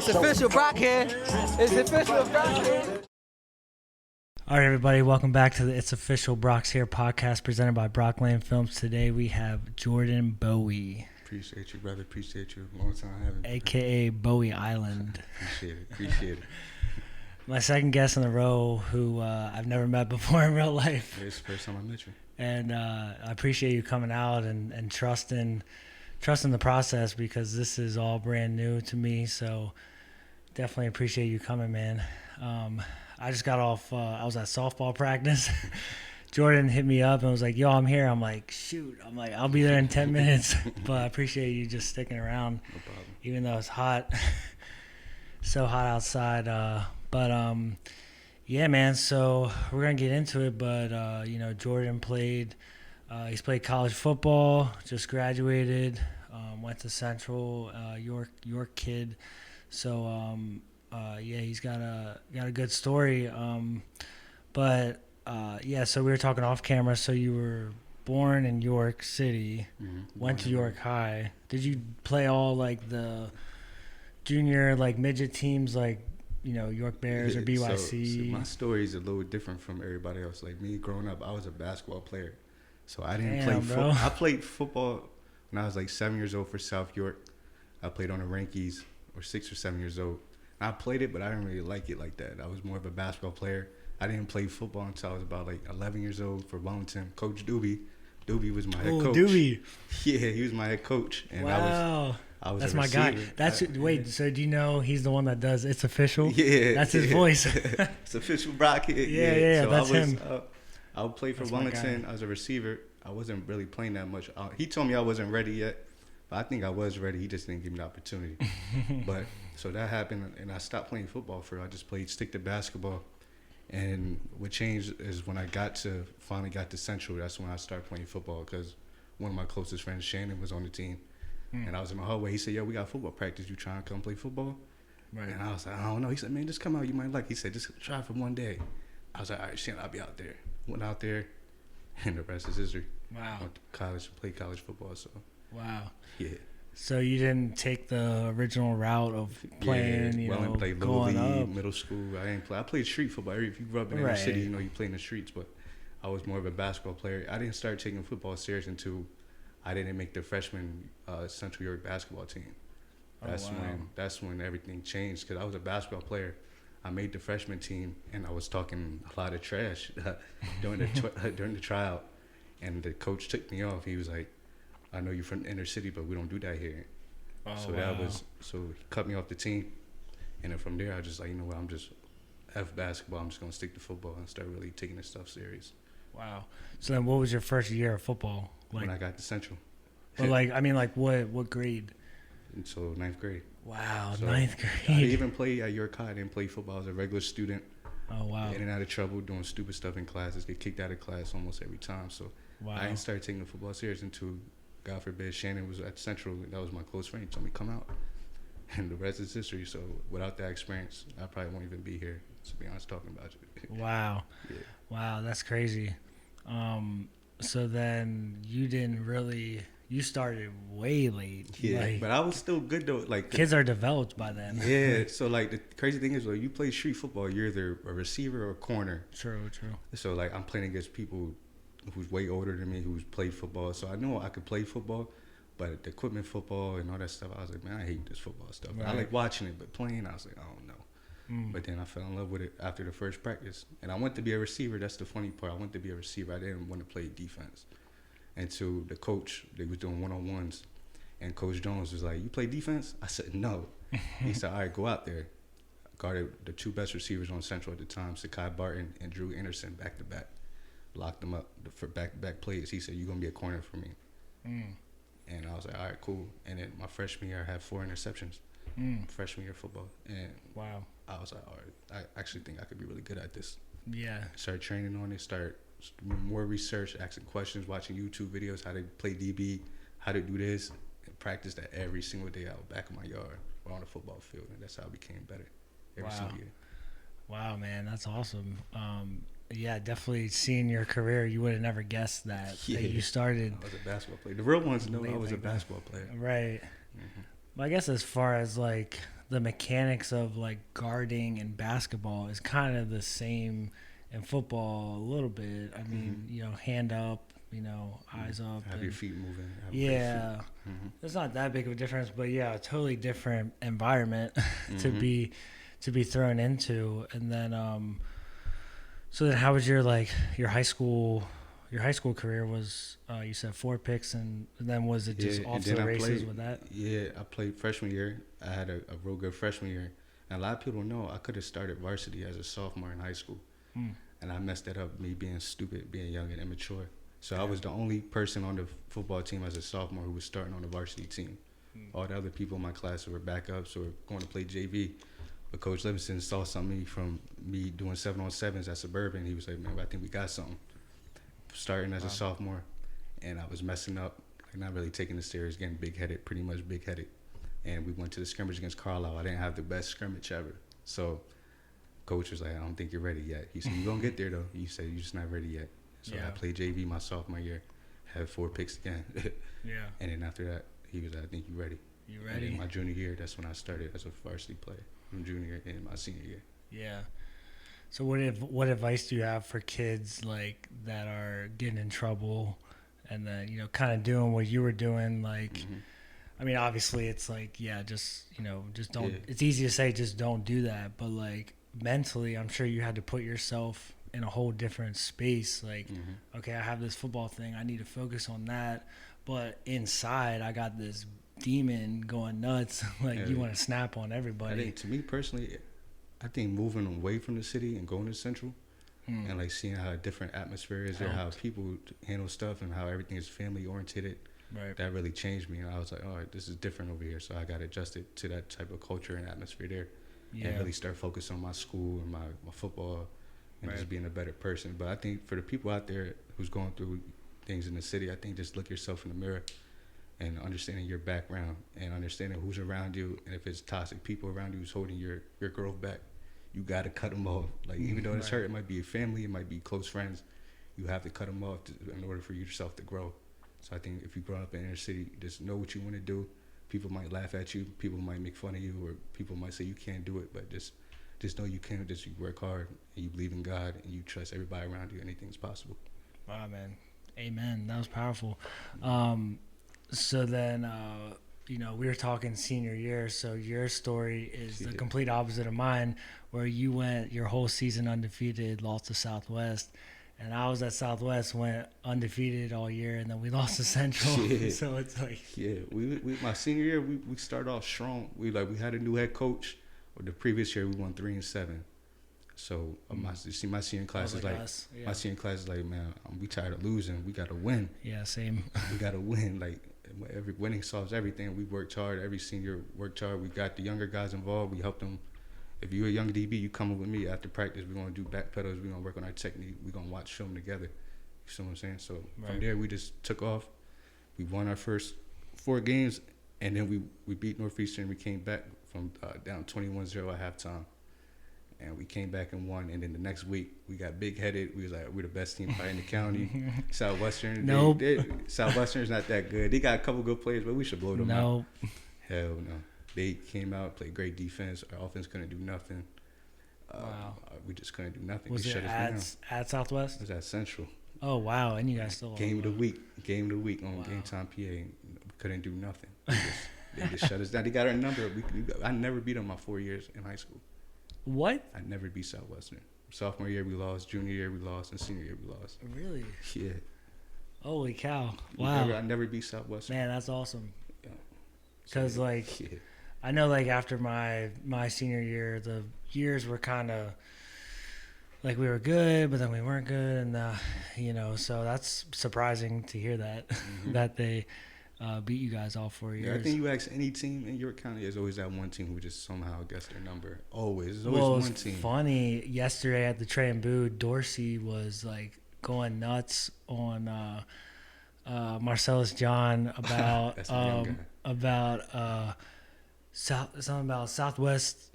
It's official, Brock here. It's official, Brock here. All right, everybody, welcome back to the It's Official Brock's Here podcast presented by Brock Lane Films. Today we have Jordan Bowie. Appreciate you, brother. Appreciate you. Long time having me. A.K.A. Bowie Island. Appreciate it. My second guest in a row who I've never met before in real life. It's the first time I met you. And I appreciate you coming out and trusting the process because this is all brand new to me. So definitely appreciate you coming, man. I just got off, I was at softball practice. Jordan hit me up and was like, yo, I'm here. I'm like, shoot. I'm like, I'll be there in 10 minutes. But I appreciate you just sticking around. No problem. Even though it's hot. So hot outside. Yeah, man. So we're going to get into it. But, Jordan he's played college football, just graduated, went to Central, York kid. So, he's got a good story. So we were talking off camera. So you were born in York City, went to York High. Did you play all like the junior like midget teams like York Bears or BYC? So my story is a little different from everybody else. Like me growing up, I was a basketball player, so I didn't play football. I played football when I was like 7 years old for South York. I played on the Rankies, or 6 or 7 years old. I played it, but I didn't really like it like that. I was more of a basketball player. I didn't play football until I was about like 11 years old for Wellington. Coach Doobie was my head coach. Doobie. Yeah, he was my head coach. And wow. I was That's a my guy. receiver. So do you know he's the one that does It's Official? Yeah. That's his voice. It's official Brock. Yeah, so that's him. I would play for Wellington. I was a receiver. I wasn't really playing that much. He told me I wasn't ready yet, but I think I was ready. He just didn't give me the opportunity. But so that happened, and I stopped playing football I just played stick to basketball. And what changed is when I finally got to Central, that's when I started playing football because one of my closest friends, Shannon, was on the team. And I was in the hallway. He said, yo, we got football practice. You trying to come play football? Right. And I was like, I don't know. He said, man, just come out. You might like. He said, just try for one day. I was like, all right, Shannon, I'll be out there. Went out there, and the rest is history. Wow. Went to college, played college football. So. Wow. Yeah. So you didn't take the original route of playing, played Little going League, up. Middle school. I didn't play. I played street football. If you grew up in the inner city, you play in the streets. But I was more of a basketball player. I didn't start taking football serious until I didn't make the freshman Central York basketball team. That's when everything changed because I was a basketball player. I made the freshman team and I was talking a lot of trash during the tryout, and the coach took me off. He was like, I know you're from the inner city, but we don't do that here. So he cut me off the team, and then from there I just like, I'm just F basketball. I'm just gonna stick to football and start really taking this stuff serious. Wow. So then, what was your first year of football like? When I got to Central. But what grade? And so 9th grade. Wow, so 9th grade. I didn't even play at York High. I didn't play football. I was a regular student. Oh wow. In and out of trouble, doing stupid stuff in classes. Get kicked out of class almost every time. So I didn't start taking the football serious until, God forbid, Shannon was at Central. That was my close friend. He told me, come out. And the rest is history. So without that experience, I probably won't even be here, to be honest, talking about you. Wow. Yeah. Wow, that's crazy. So then you started way late. Yeah, but I was still good though. Like kids are developed by then. Yeah, so like the crazy thing is, you play street football, you're either a receiver or a corner. True. So like I'm playing against people who's way older than me, who's played football. So I know I could play football, but the equipment football and all that stuff, I was like, man, I hate this football stuff. Right. I like watching it, but playing, I was like, I don't know. But then I fell in love with it after the first practice. And I went to be a receiver. That's the funny part. I went to be a receiver. I didn't want to play defense. And so the coach, they was doing one-on-ones. And Coach Jones was like, you play defense? I said, no. He said, all right, go out there. Guarded the two best receivers on Central at the time, Sakai Barton and Drew Anderson, back-to-back. Locked them up for back-to-back plays. He said, you're going to be a corner for me. And I was like, all right, cool. And then my freshman year, I had 4 interceptions. Freshman year football. And wow. I was like, all right, I actually think I could be really good at this. Yeah. Started training on it, start more research, asking questions, watching YouTube videos, how to play DB, how to do this, and practice that every single day out back in my yard or on the football field. And that's how I became better every single year. Wow, man, that's awesome. Yeah, definitely seeing your career, you would have never guessed that you started. I was a basketball player. The real ones know I was a basketball player. Right. Well, I guess as far as like the mechanics of like guarding and basketball is kind of the same in football a little bit. I mean, hand up, eyes up. Have your feet moving. Have Yeah, great feet. it's not that big of a difference, but yeah, a totally different environment to be thrown into. And then, so then, how was your high school career? Was you said 4 picks, and then was it just off to the races with that? Yeah, I played freshman year. I had a real good freshman year, and a lot of people don't know I could have started varsity as a sophomore in high school, and I messed that up. Me being stupid, being young and immature. So I was the only person on the football team as a sophomore who was starting on the varsity team. All the other people in my class were backups or going to play JV. But Coach Livingston saw something from me doing 7-on-7s at Suburban. He was like, man, I think we got something. Starting as a sophomore, and I was messing up, not really taking it serious, getting big-headed, pretty much big-headed. And we went to the scrimmage against Carlisle. I didn't have the best scrimmage ever. So Coach was like, I don't think you're ready yet. He said, you're going to get there, though. He said, you're just not ready yet. So I played JV my sophomore year, had 4 picks again. And then after that, he was like, I think you're ready. You ready? And then my junior year, that's when I started as a varsity player, from junior and my senior year. Yeah. So what advice do you have for kids like that are getting in trouble and then, kind of doing what you were doing? Like, I mean, obviously it's like, just don't, it's easy to say, just don't do that. But like mentally, I'm sure you had to put yourself in a whole different space. Like, okay, I have this football thing. I need to focus on that. But inside I got this demon going nuts. Like you want to snap on everybody. I think to me personally, I think moving away from the city and going to Central and like seeing how a different atmosphere is there, how people handle stuff and how everything is family oriented, that really changed me. And I was like, all right, this is different over here. So I got adjusted to that type of culture and atmosphere there and really start focusing on my school and my football and just being a better person. But I think for the people out there who's going through things in the city, I think just look yourself in the mirror and understanding your background and understanding who's around you, and if it's toxic people around you who's holding your growth back, you got to cut them off. Like, even though it's hurt, it might be your family, it might be close friends, you have to cut them off in order for yourself to grow. So I think if you grow up in inner city, just know what you want to do. People might laugh at you, people might make fun of you, or people might say you can't do it, but just know you can. Just you work hard, and you believe in God, and you trust everybody around you. Anything's possible. Wow, man. Amen. That was powerful. So then, we were talking senior year, so your story is the complete opposite of mine, where you went your whole season undefeated, lost to Southwest, and I was at Southwest, went undefeated all year, and then we lost to Central. So it's like... Yeah, we my senior year, we started off strong. We had a new head coach. Or the previous year, we won 3-7. So my senior class is like, my senior class is like, man, we tired of losing. We got to win. Yeah, same. We got to win. Like, every winning solves everything. We worked hard. Every senior worked hard. We got the younger guys involved. We helped them. If you're a young DB, you come with me after practice. We're going to do back pedals. We're going to work on our technique. We're going to watch film together. You see what I'm saying? So from there, we just took off. We won our first 4 games, and then we beat Northeastern. We came back from down 21-0 at halftime. And we came back and won. And then the next week, we got big-headed. We was like, we're the best team probably in the county. Southwestern. Nope. Southwestern's not that good. They got a couple good players, but we should blow them out. Hell no. They came out, played great defense. Our offense couldn't do nothing. Wow. We just couldn't do nothing. Was it at Southwest? It was at Central. Oh, wow. And you guys still... Game of the week on Game Time PA. We couldn't do nothing. They just shut us down. They got our number. I never beat them my 4 years in high school. What? I never beat Southwestern. Sophomore year we lost, junior year we lost, and senior year we lost. Really? Yeah. Holy cow! Wow. I never beat Southwestern. Man, that's awesome. Yeah. Because I know after my senior year, the years were kind of like we were good, but then we weren't good, and so that's surprising to hear that that they beat you guys all 4 years. Yeah, I think you ask any team in York County, there's always that one team who just somehow gets their number. Always. There's always one team. Funny, yesterday at the Trey and Boo, Dorsey was like going nuts on Marcellus John about something about Southwest,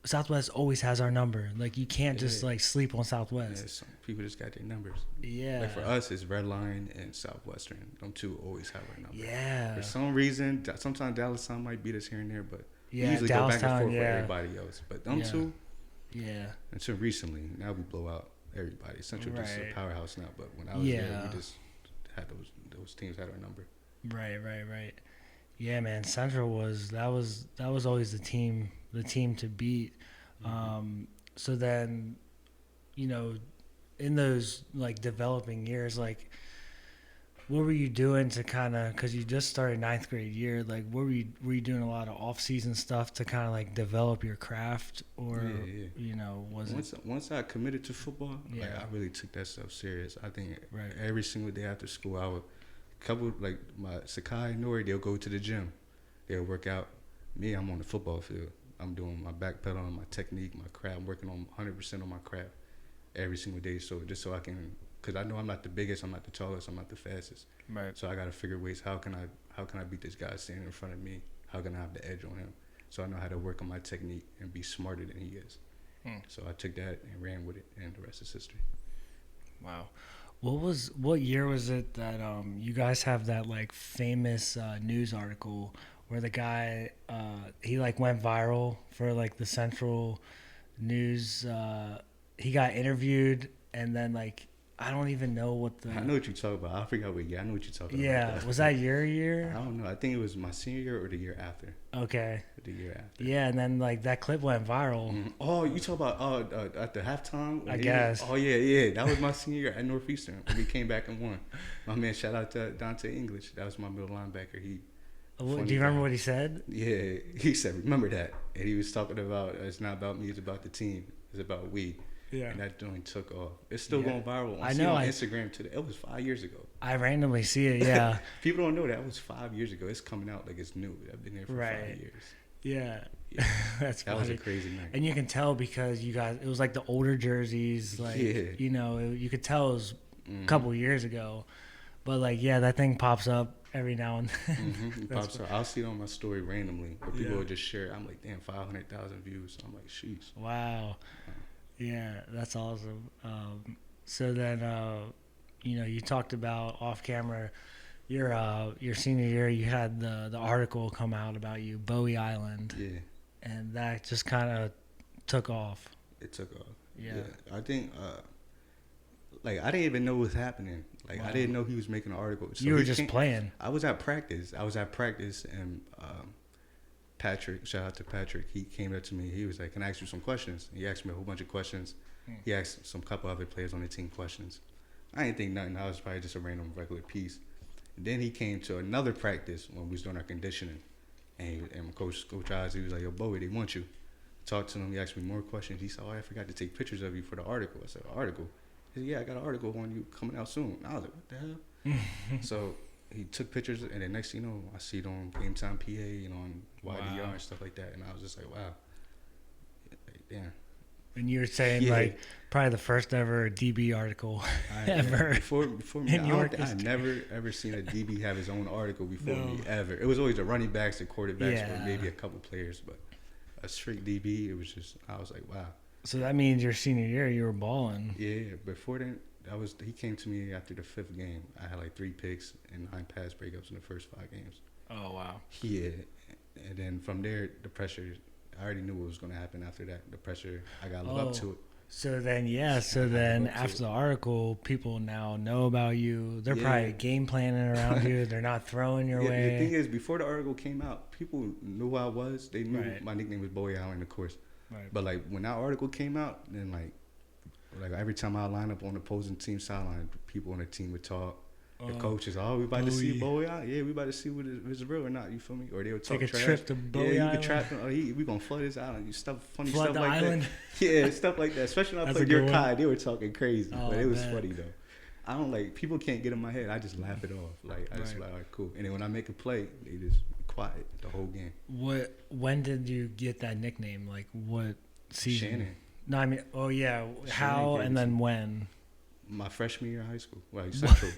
Southwest always has our number. Like, you can't just like sleep on Yeah, Southwest. some people just got their numbers. Yeah. Like for us, it's Red Line and Southwestern. Them two always have our number. Yeah. For some reason, sometimes Dallas Town might beat us here and there, but we Yeah, usually Dallas go back and Town, forth with yeah. everybody else. But them Yeah. two, Yeah. until recently, now we blow out everybody. Central just Right. a powerhouse now, but when I was Yeah. there, we just had those teams had our number. Right. Yeah, man. Central was always the team to beat. So then, you know, in those like developing years, like, what were you doing to kind of, because you just started ninth grade year, like, were you doing a lot of off-season stuff to kind of like develop your craft, or Yeah. you know, Once I committed to football, like, Yeah. I really took that stuff serious. I think Right. every single day after school, I would like my Sakai and Nori, they'll go to the gym, they'll work out. Me, I'm on the football field. I'm doing my back pedal, my technique, my craft. I'm working on 100% on my craft every single day. So just so I can, because I know I'm not the biggest, I'm not the tallest, I'm not the fastest. right. So I got to figure ways, how can I beat this guy standing in front of me? How can I have the edge on him? So I know how to work on my technique and be smarter than he is. So I took that and ran with it, and the rest is history. Wow. What year was it that you guys have that like famous news article where the guy he like went viral for like the Central News, he got interviewed, and then like I don't even know what the I know what you're talking about. I forgot what year. I know what you're talking yeah about. was that your I year? don't know. I think it was my senior year or the year after. Okay. The year after. Yeah, and then like that clip went viral. Mhm. Oh, you talk about at the halftime? when I they- guess. Oh yeah. That was my senior year at Northeastern when we came back and won. My man, shout out to Dante English. That was my middle linebacker. He. Do Funny you remember guy. what he said? Yeah, he said, remember that. And he was talking about, it's not about me, it's about the team. It's about we. Yeah. And that joint took off. It's still Yeah. going viral. I see it know, on I- Instagram today. It was 5 years ago. I randomly see it. Yeah. People don't know that was 5 years ago. It's coming out like it's new. I've been there for Right. 5 years. Yeah. Yeah. That's That funny. was a crazy night. And you can tell because you guys, it was like the older jerseys, like, Yeah. you know, you could tell it was a Mhm. couple years ago. But, like, yeah, that thing pops up every now and then. Mhm. It That's pops up. I'll see it on my story randomly. Or people Yeah. will just share it. I'm like, damn, 500,000 views. I'm like, sheesh. Wow. Yeah, that's awesome. So then, you know, you talked about off camera, your senior year, you had the article come out about you, Bowie Island. Yeah, And that just kind of took off. it took off. Yeah. I think, like, I didn't even know what was happening. Like, Wow. I didn't know he was making an article. So You were he just came- playing. I was at practice. And Patrick, shout out to Patrick, he came up to me. He was like, can I ask you some questions? He asked me a whole bunch of questions. He asked some couple other players on the team questions. I didn't think nothing. I was probably just a random regular piece. And then he came to another practice when we was doing our conditioning. And Coach Oz, he was like, yo, Bowie, they want you. Talked to him. He asked me more questions. He said, oh, I forgot to take pictures of you for the article. I said, article? He said, yeah, I got an article on you coming out soon. I was like, what the hell? So he took pictures, and the next thing you know, I see it on Game Time PA and on YDR Wow. and stuff like that. And I was just like, wow. Damn. And you were saying, Yeah. like, probably the first ever DB article ever. Before me, in York I never ever seen a DB have his own article before No. me, ever. It was always the running backs, the quarterbacks, Yeah. or maybe a couple players, but a straight DB, it was just, I was like, wow. So that means your senior year, you were balling. Yeah, before then, he came to me after the 5th game. I had like 3 picks and 9 pass breakups in the first 5 games. Oh, wow. Yeah, and then from there, the pressure, I already knew what was going to happen after that. The pressure, I got to live up to it. So then, after the article, people now know about you. They're Yeah. probably game planning around you. They're not throwing your Yeah, way. the thing is, before the article came out, people knew who I was. They knew Right. my nickname was Bowie Island, of course. Right. But like when that article came out, then like every time I line up on the opposing team sideline, people on the team would talk. The coaches, we about to see Bowie. Bowie out. Yeah, we about to see if it's real or not. You feel me? Or they would talk Take a trash. trip to Bowie Yeah, you Island. could trap him. We gonna flood his island. You funny Flood stuff the like island? that. Yeah, stuff like that. Especially when I That's a played good your one. Kai, they were talking crazy, Oh, but it was man. funny though. I don't like people can't get in my head. I just laugh it off. Like I just Right. like, all right, cool. And then when I make a play, they just quiet the whole game. When did you get that nickname? Like, what season? Shannon, No, I mean, how gave and it then to me. when? my freshman year of high school, like Central.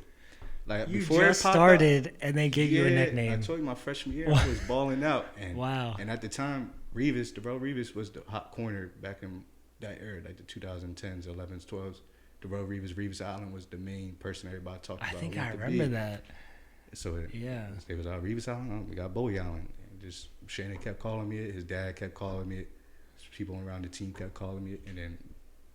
Like You before just it popped started, and they gave you a I nickname. told you my freshman year I was balling out, and Wow. And at the time, Darrell Revis was the hot corner back in that era, like the 2010s, 11s, 12s. Darrell Revis Island was the main person everybody talked I about. think went I to remember be. that. So Yeah. it was Revis Island. We got Bowie Island. And just Shannon kept calling me it. His dad kept calling me it. People around the team kept calling me it, and then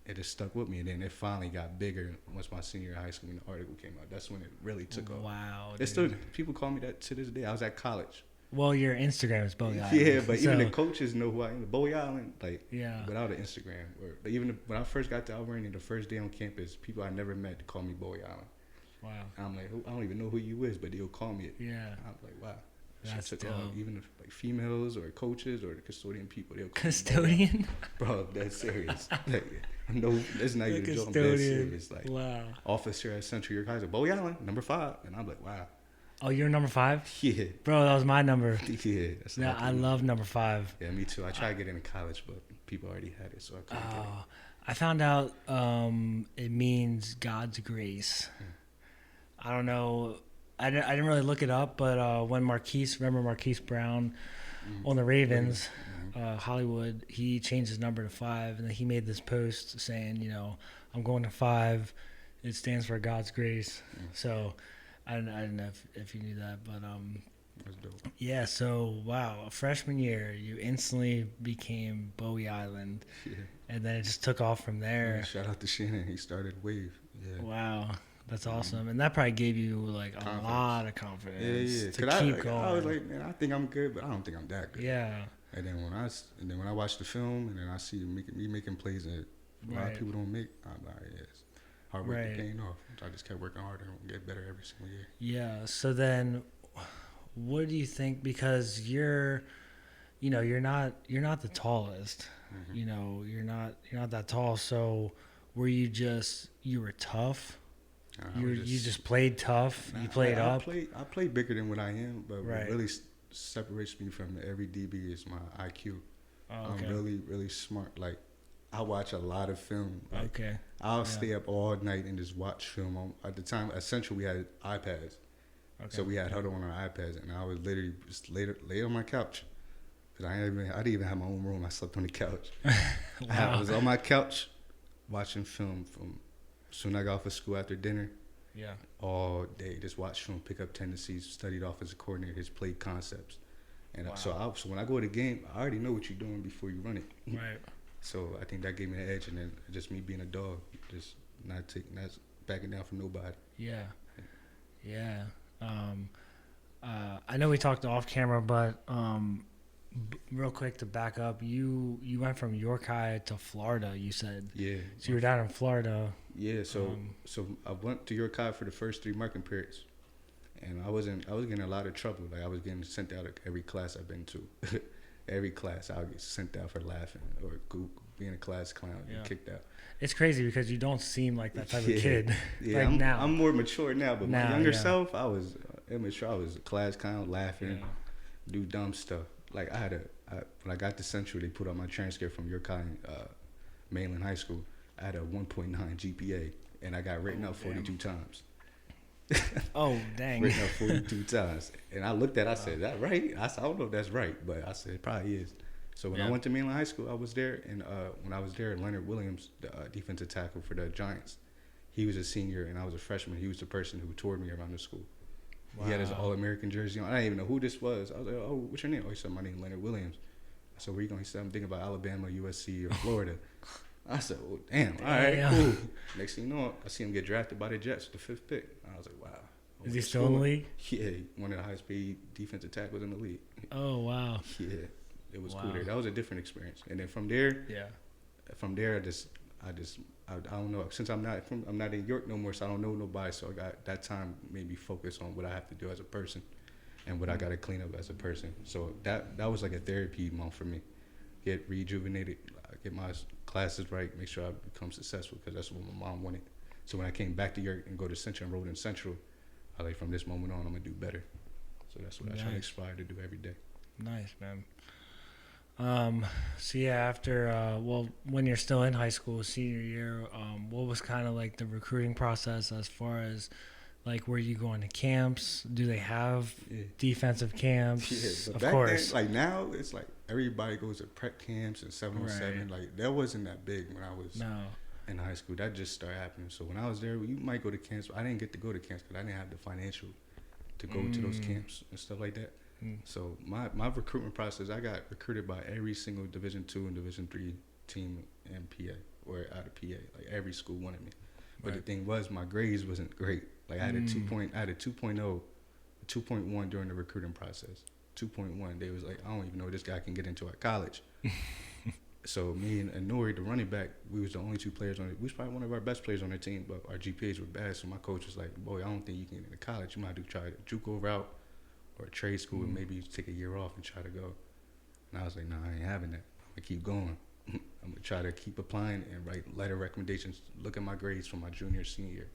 it just stuck with me. And then it finally got bigger once my senior year of high school when the article came out. That's when it really took off. Wow. It's still people call me that to this day. I was at college. Well, your Instagram is Bowie Island. Yeah, but even so- the coaches know who I am. Bowie Island, like, Yeah. without an Instagram. Or even when I first got to Alberni, the first day on campus, people I never met call me Bowie Island. Wow. And I'm like, I don't even know who you is, but they'll call me it. Yeah. I'm like, wow. That's Shit took dope. off. Even if, like females or coaches or the custodian people, they'll call me Bowie Custodian? Island. Bro, that's serious. Like, no, it's not The even a joke. I'm dead custodian. serious. Like, Wow. officer at Central York High said, Bowie Island, number 5. And I'm like, wow. Oh, you're number 5? Yeah. Bro, that was my number. Yeah. That's Yeah, I love number 5. Yeah, me too. I tried to get into college, but people already had it, so I couldn't get it. Oh, I found out it means God's grace. I don't know. I didn't really look it up, but when Marquise Brown on the Ravens, Hollywood, he changed his number to 5, and then he made this post saying, I'm going to 5. It stands for God's grace. So I don't know if you knew that, but That's dope. yeah. So wow, freshman year, you instantly became Bowie Island, Yeah. and then it just took off from there. Yeah, shout out to Shannon. He started Wave. Yeah. Wow, that's awesome, and that probably gave you like a Confidence. lot of confidence Yeah. to 'Cause keep going. I was like, man, I think I'm good, but I don't think I'm that good. Yeah, And then when I watch the film and then I see me making plays that a lot Right. of people don't make, I'm like, yes, hard work Right. paying off. So I just kept working harder and get better every single year. yeah. So then, what do you think? Because you're not the tallest. Mm-hmm. You're not that tall. So were you were tough? You just played tough. You played up. I play bigger than what I am, but Right. what really separates me from every DB is my IQ. Oh, okay. I'm really, really smart. Like, I watch a lot of film. Like, Okay. I'll stay up all night and just watch film. At the time, at Central, we had iPads. Okay. So we had huddle on our iPads, and I would literally just lay on my couch. Cause I didn't even have my own room. I slept on the couch. I was on my couch watching film from soon I got off of school after dinner. Yeah. All day, just watch film, pick up tendencies, studied offensive coordinators, played concepts. And so when I go to the game, I already know what you're doing before you run it. Right. So I think that gave me the edge, and then just me being a dog, just not backing down from nobody. Yeah. Yeah. I know we talked off camera, but real quick to back up, you went from York High to Florida. You said. Yeah. So you were down in Florida. Yeah. So I went to York High for the first 3 marking periods, and I was getting a lot of trouble. Like I was getting sent out of every class I've been to. Every class I'll get sent out for laughing or being a class clown and kicked out. It's crazy because you don't seem like that type of kid. Yeah, like now. I'm more mature now, but Now, my younger yeah. self, I was immature. I was a class clown, laughing, do dumb stuff. Like when I got to Central, they put on my transcript from York High, Mainland High School. I had a 1.9 GPA, and I got written up 42 times. Oh, dang. Written up 42 times. And I looked at it, I said, is that right? I said, I don't know if that's right, but I said, it probably is. So when I went to Mainland High School, I was there, and when I was there, Leonard Williams, the defensive tackle for the Giants, he was a senior, and I was a freshman. He was the person who toured me around the school. Wow. He had his All-American jersey on. I didn't even know who this was. I was like, oh, what's your name? Oh, he said, my name is Leonard Williams. I said, where you going? He said, I'm thinking about Alabama, USC, or Florida. I said, well, damn, all right, cool. Next thing you know, I see him get drafted by the Jets, the 5th pick. I was like, wow. Is he still in the league? Yeah, one of the highest paid defensive tackles in the league. Oh, wow. Yeah, it was cool there. That was a different experience. And then from there, I don't know. Since I'm not in York no more, so I don't know nobody. So I got that time made me focus on what I have to do as a person, and what I got to clean up as a person. So that was like a therapy month for me. Get rejuvenated, get my classes right, make sure I become successful, because that's what my mom wanted. So when I came back to York and go to Central, enrolled in Central, I like, from this moment on, I'm gonna do better. So that's what I try to aspire to do every day. Nice, man. So yeah, after when you're still in high school, senior year, what was kind of like the recruiting process as far as Like, were you going to camps? Do they have Yeah. defensive camps? Yeah, but Of back course. then, like now, it's like everybody goes to prep camps and 707. Right. Like that wasn't that big when I was No. in high school. That just started happening. So when I was there, you might go to camps. I didn't get to go to camps because I didn't have the financial to go to those camps and stuff like that. So my recruitment process, I got recruited by every single Division II and Division III team in PA or out of PA. Like every school wanted me. But the thing was, my grades wasn't great. Like I had a 2.0, a 2.1 during the recruiting process. 2.1. They was like, I don't even know this guy can get into our college. So me and Nori, the running back, we was the only two players on it. We was probably one of our best players on the team, but our GPAs were bad. So my coach was like, boy, I don't think you can get into college. You might have to try a JUCO route or a trade school and maybe take a year off and try to go. And I was like, nah, I ain't having that. I'm going to keep going. I'm going to try to keep applying and write letter recommendations. Look at my grades from my junior, senior year.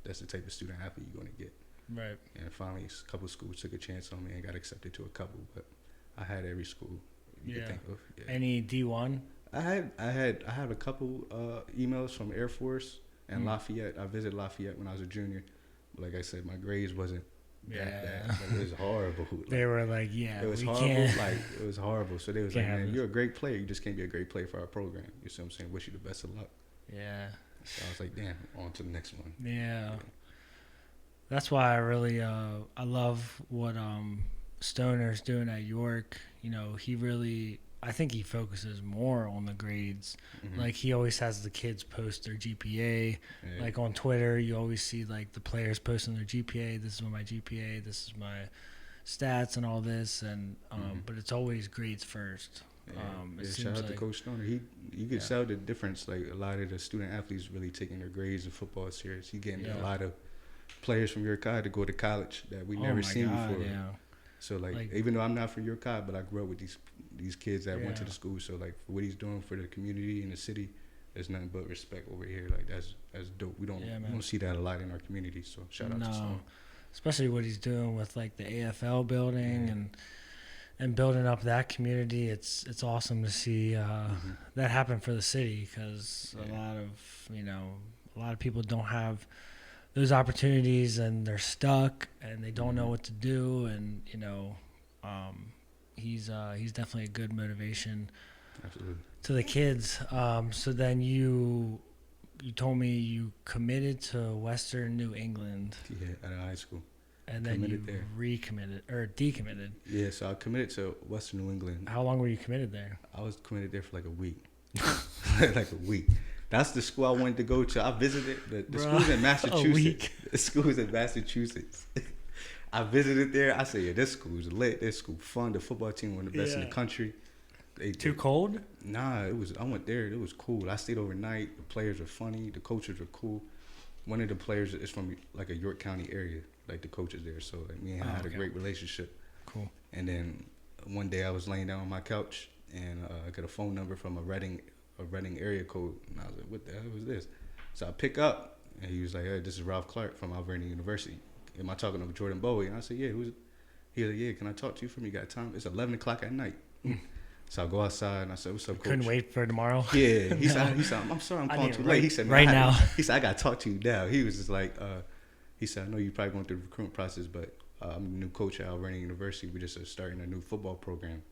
That's the type of student athlete you're going to get. Right. And finally, a couple of schools took a chance on me and got accepted to a couple. But I had every school you could think of. Yeah. Any D1? I had a couple emails from Air Force and Lafayette. I visited Lafayette when I was a junior. Like I said, my grades wasn't that bad. Like, it was horrible. They were like, yeah, it was we horrible. can't. Like it was horrible. So they was like, Can't have man, this. you're a great player. You just can't be a great player for our program. You see what I'm saying? Wish you the best of luck. Yeah. So I was like, damn, on to the next one. Yeah. That's why I really I love what Stoner's doing at York. You know, I think he focuses more on the grades. Mm-hmm. Like he always has the kids post their GPA. Yeah. Like on Twitter, you always see like the players posting their GPA. This is my GPA. This is my stats and all this. And but it's always grades first. Yeah, shout out to Coach Stoner. You could tell the difference. Like a lot of the student athletes really taking their grades and football serious. He getting a lot of players from York High to go to college that we never seen before. Yeah. So like even though I'm not from York High, but I grew up with these kids that went to the school. So like for what he's doing for the community and the city, there's nothing but respect over here. Like that's dope. We don't see that a lot in our community. So shout out to Stoner. Especially what he's doing with like the AFL building and building up that community. It's awesome to see that happen for the city because a lot of people don't have those opportunities and they're stuck and they don't know what to do, and he's definitely a good motivation to the kids. So then you told me you committed to Western New England. Yeah, out of high school. And then you recommitted or decommitted. Yeah, so I committed to Western New England. How long were you committed there? I was committed there for like a week. Like a week. That's the school I wanted to go to. I visited the schools in Massachusetts. The schools in Massachusetts. I visited there. I said, yeah, this school is lit. This school fun. The football team one of the best in the country. Too cold? Nah, I went there. It was cool. I stayed overnight. The players were funny. The coaches were cool. One of the players is from like a York County area, like the coaches there. So like me and him had a great relationship. Cool. And then one day I was laying down on my couch and I got a phone number from a Reading area code, and I was like, what the hell is this? So I pick up and he was like, hey, this is Ralph Clark from Alvernia University. Am I talking to Jordan Bowie? And I said, yeah, who's it? He was like, yeah, can I talk to you for me? You got time? It's 11 o'clock at night. So I go outside and I said, what's up, coach? Couldn't wait for tomorrow? Yeah. He said, I'm sorry I'm calling too late. He said, right now. He said, I got to talk to you now. He was just like, he said, I know you're probably going through the recruitment process, but I'm the new coach at Alvernia University. We're just starting a new football program.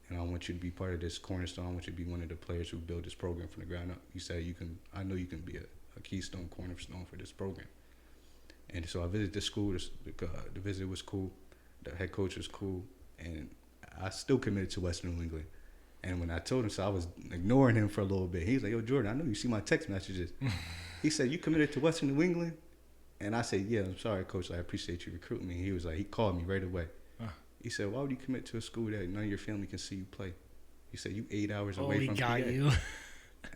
And I want you to be part of this cornerstone. I want you to be one of the players who build this program from the ground up. He said, I know you can be a keystone cornerstone for this program. And so I visited the school. The visit was cool. The head coach was cool. And I still committed to Western New England. And when I told him, so I was ignoring him for a little bit. He was like, yo, Jordan, I know you see my text messages. He said, you committed to Western New England? And I said, yeah, I'm sorry, coach. I appreciate you recruiting me. He was like, he called me right away. He said, why would you commit to a school that none of your family can see you play? He said, you 8 hours away from PA. You.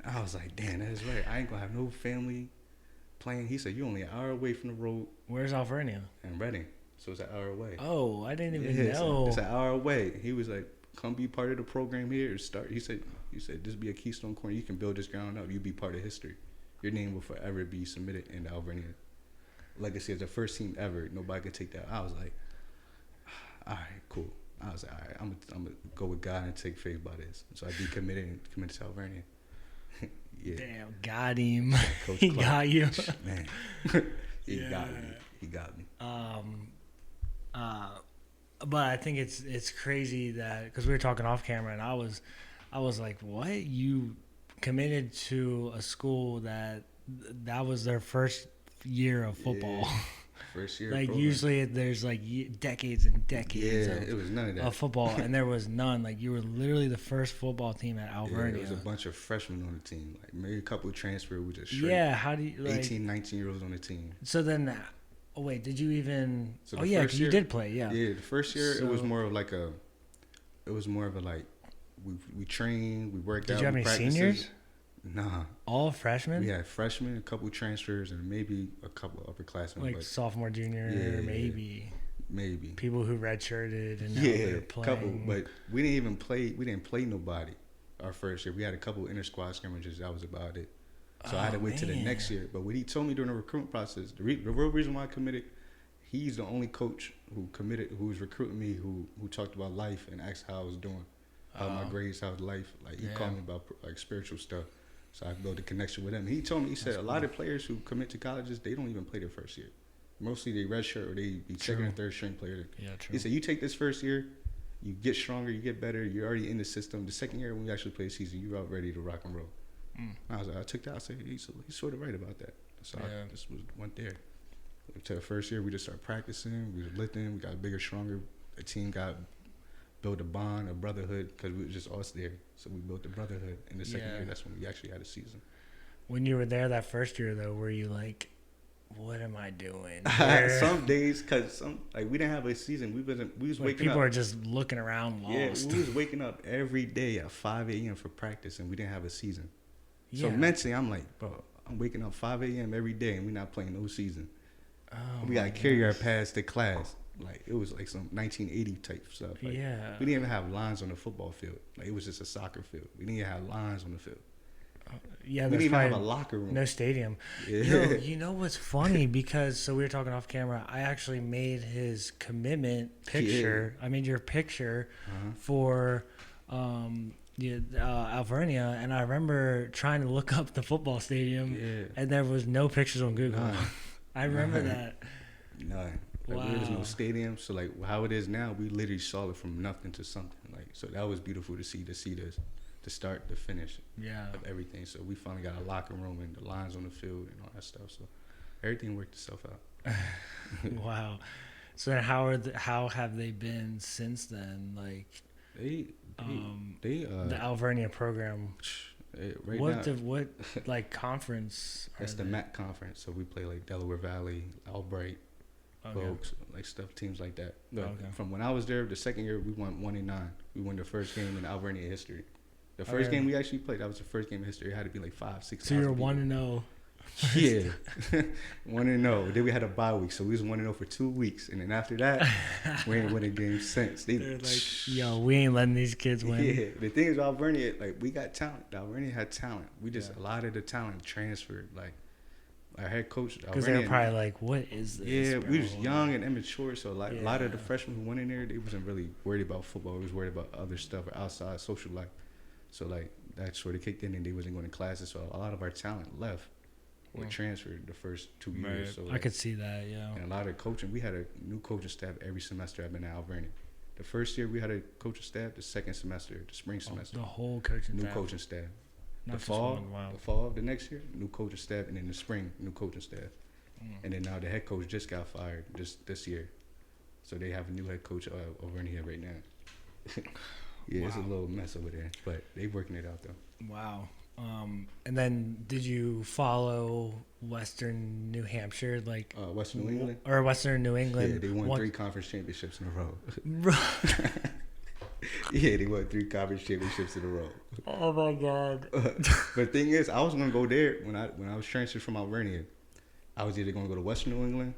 I was like, damn, that is right. I ain't going to have no family playing. He said, you're only an hour away from the road. Where's Alvernia? In Reading. So it's an hour away. Oh, I didn't even know. It's an hour away. He was like, come be part of the program here. He said, this be a keystone corner. You can build this ground up. You be part of history. Your name will forever be submitted in the Alvernia legacy as the first team ever. Nobody could take that. I was like, all right, cool. I was like, all right, I'm gonna go with God and take faith by this. So I decommitted and committed to Alvernia. Yeah. Damn, got him. Coach He Clark, got you. Man, he got me. He got me. But I think it's crazy that because we were talking off camera and I was like, what? You committed to a school that was their first year of football. Yeah. First year. Like program. usually there's like decades and decades it was none of that. of football, and there was none. Like you were literally the first football team at Alvernia. Yeah, it was a bunch of freshmen on the team. Like maybe a couple of transferred. We just straight. Yeah, how do you like 18, 19-year-olds on the team. So then, oh wait, did you even? So oh yeah, 'cause you did play. Yeah. Yeah, the first year it was more of like a. It was more of a like, we trained, we worked out. Did you have any seniors? Nah. All freshmen? We had freshmen, a couple transfers, and maybe a couple upperclassmen. Like but sophomore, junior, maybe. Maybe. People who redshirted and now they're playing. Couple. But we didn't even play. We didn't play nobody our first year. We had a couple inter squad scrimmages. That was about it. So I had to wait till the next year. But what he told me during the recruitment process, the real reason why I committed, he's the only coach who committed, who was recruiting me, who talked about life and asked how I was doing, how my grades, how life. Like he called me about like spiritual stuff. So I built a connection with him. He told me, he said, a lot of players who commit to colleges, they don't even play their first year. Mostly they redshirt or they be second or third string players. Yeah, true. He said, you take this first year, you get stronger, you get better, you're already in the system. The second year when we actually play the season, you're out ready to rock and roll. I was like, I took that. I said, he's sort of right about that. So I just went there. To the first year, we just started practicing. We were lifting. We got bigger, stronger. The team built a bond, a brotherhood, because we were just us there. So we built a brotherhood. In the second year, that's when we actually had a season. When you were there that first year, though, were you like, what am I doing? Some days, because we didn't have a season. We was waking people up. are just looking around lost. Yeah, we was waking up every day at 5 a.m. for practice, and we didn't have a season. So mentally, I'm like, bro, I'm waking up 5 a.m. every day, and we're not playing no season. Oh, we got to carry our pads to class. Like, it was like some 1980 type stuff. Like, yeah. We didn't even have lines on the football field. Like, it was just a soccer field. We didn't even have lines on the field. Yeah, we didn't even have a locker room. No stadium. Yeah. You know what's funny? Because, so we were talking off camera, I actually made his commitment picture. I made your picture for Alvernia, and I remember trying to look up the football stadium, and there was no pictures on Google. I remember that. None. Like, wow. There was no stadium, so like how it is now, we literally saw it from nothing to something. Like, so that was beautiful to see this, the start, the finish of everything. So we finally got a locker room and the lines on the field and all that stuff. So everything worked itself out. Wow. So then how have they been since then? Like the Alvernia program. Right what like conference? That's the MAC conference. So we play like Delaware Valley, Albright, Oaks, like teams like that. From when I was there, the second year we won 1-9. We won the first game in Alvernia history. The first game we actually played, that was the first game in history. It had to be like 5-6. So you're 1-0. Yeah, 1-0. Then we had a bye week, so we was 1-0 for 2 weeks, and then after that, we ain't win a game since. They're like, yo, we ain't letting these kids win. Yeah, the thing is, Alvernia, like we got talent. Alvernia had talent. We just a lot of the talent transferred. Like our head coach, because they were probably like, what is this? Yeah, bro? we was young and immature, so like a lot of the freshmen who went in there, they wasn't really worried about football. They was worried about other stuff or outside social life. So like that sort of kicked in, and they wasn't going to classes. So a lot of our talent left. Or transferred the first 2 years. Right. So I could see that, yeah. And a lot of coaching. We had a new coaching staff every semester I've been at Alvernia. The first year we had a coaching staff. The second semester, the spring semester, the whole coaching staff. New coaching staff. Not the fall of the next year, new coaching staff, and then the spring, new coaching staff. And then now the head coach just got fired just this year, so they have a new head coach over in here right now. It's a little mess over there, but they working it out though. Wow. And then did you follow Western New Hampshire, like Western New England or Western New England? Yeah, they won 3 conference championships in a row. Yeah, they won 3 conference championships in a row. Oh my God! But the thing is, I was gonna go there when I was transferred from Alvernia. I was either gonna go to Western New England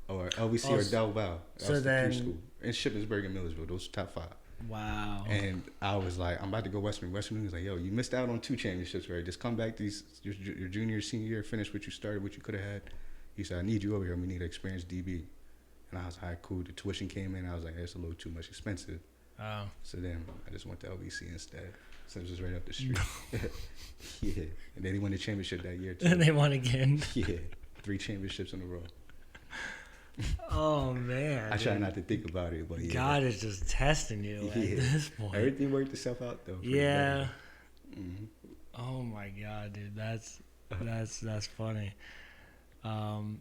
or LBC or Del Valle. So then, school. And Shippensburg and Millersville. Those top 5. Wow. And I was like, I'm about to go Western. Western was like, yo, you missed out on 2 championships, right? Just come back your junior, senior year, finish what you started, what you could have had. He said, I need you over here. We need an experienced DB. And I was like, all right, cool. The tuition came in. I was like, it's a little too much expensive. Oh. So then I just went to LBC instead. So it was just right up the street. Yeah. And then he won the championship that year, too. And they won again. Yeah. 3 championships in a row. Oh man. I try dude. not to think about it, but yeah. God is just testing you at this point. Everything worked itself out though. Yeah. Mm-hmm. Oh my God, dude. That's funny.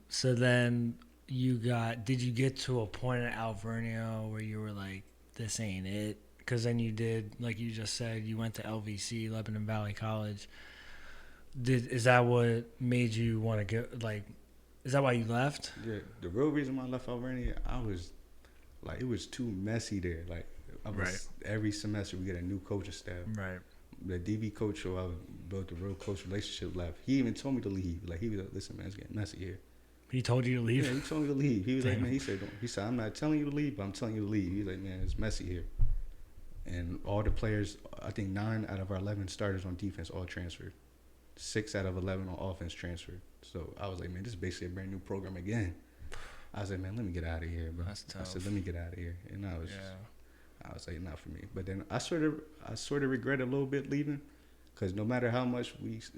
So then did you get to a point at Alvernia where you were like, this ain't it? Because then you did, like you just said, you went to LVC, Lebanon Valley College. Is that what made you want to go? Like, is that why you left? Yeah, the real reason why I left Alvernia, I was like, it was too messy there. Like, every semester we get a new coaching staff. Right. The DB coach who I built a real close relationship left. He even told me to leave. Like, he was like, listen, man, it's getting messy here. He told you to leave? Yeah, he told me to leave. He was like, man, he said, I'm not telling you to leave, but I'm telling you to leave. He's like, man, it's messy here. And all the players, I think 9 out of our 11 starters on defense all transferred. 6 out of 11 on offense transferred. So I was like, man, this is basically a brand new program again. I was like, man, let me get out of here, bro. That's tough. I said, let me get out of here. And I was like, not for me. But then I sort of regret a little bit leaving, because no matter how much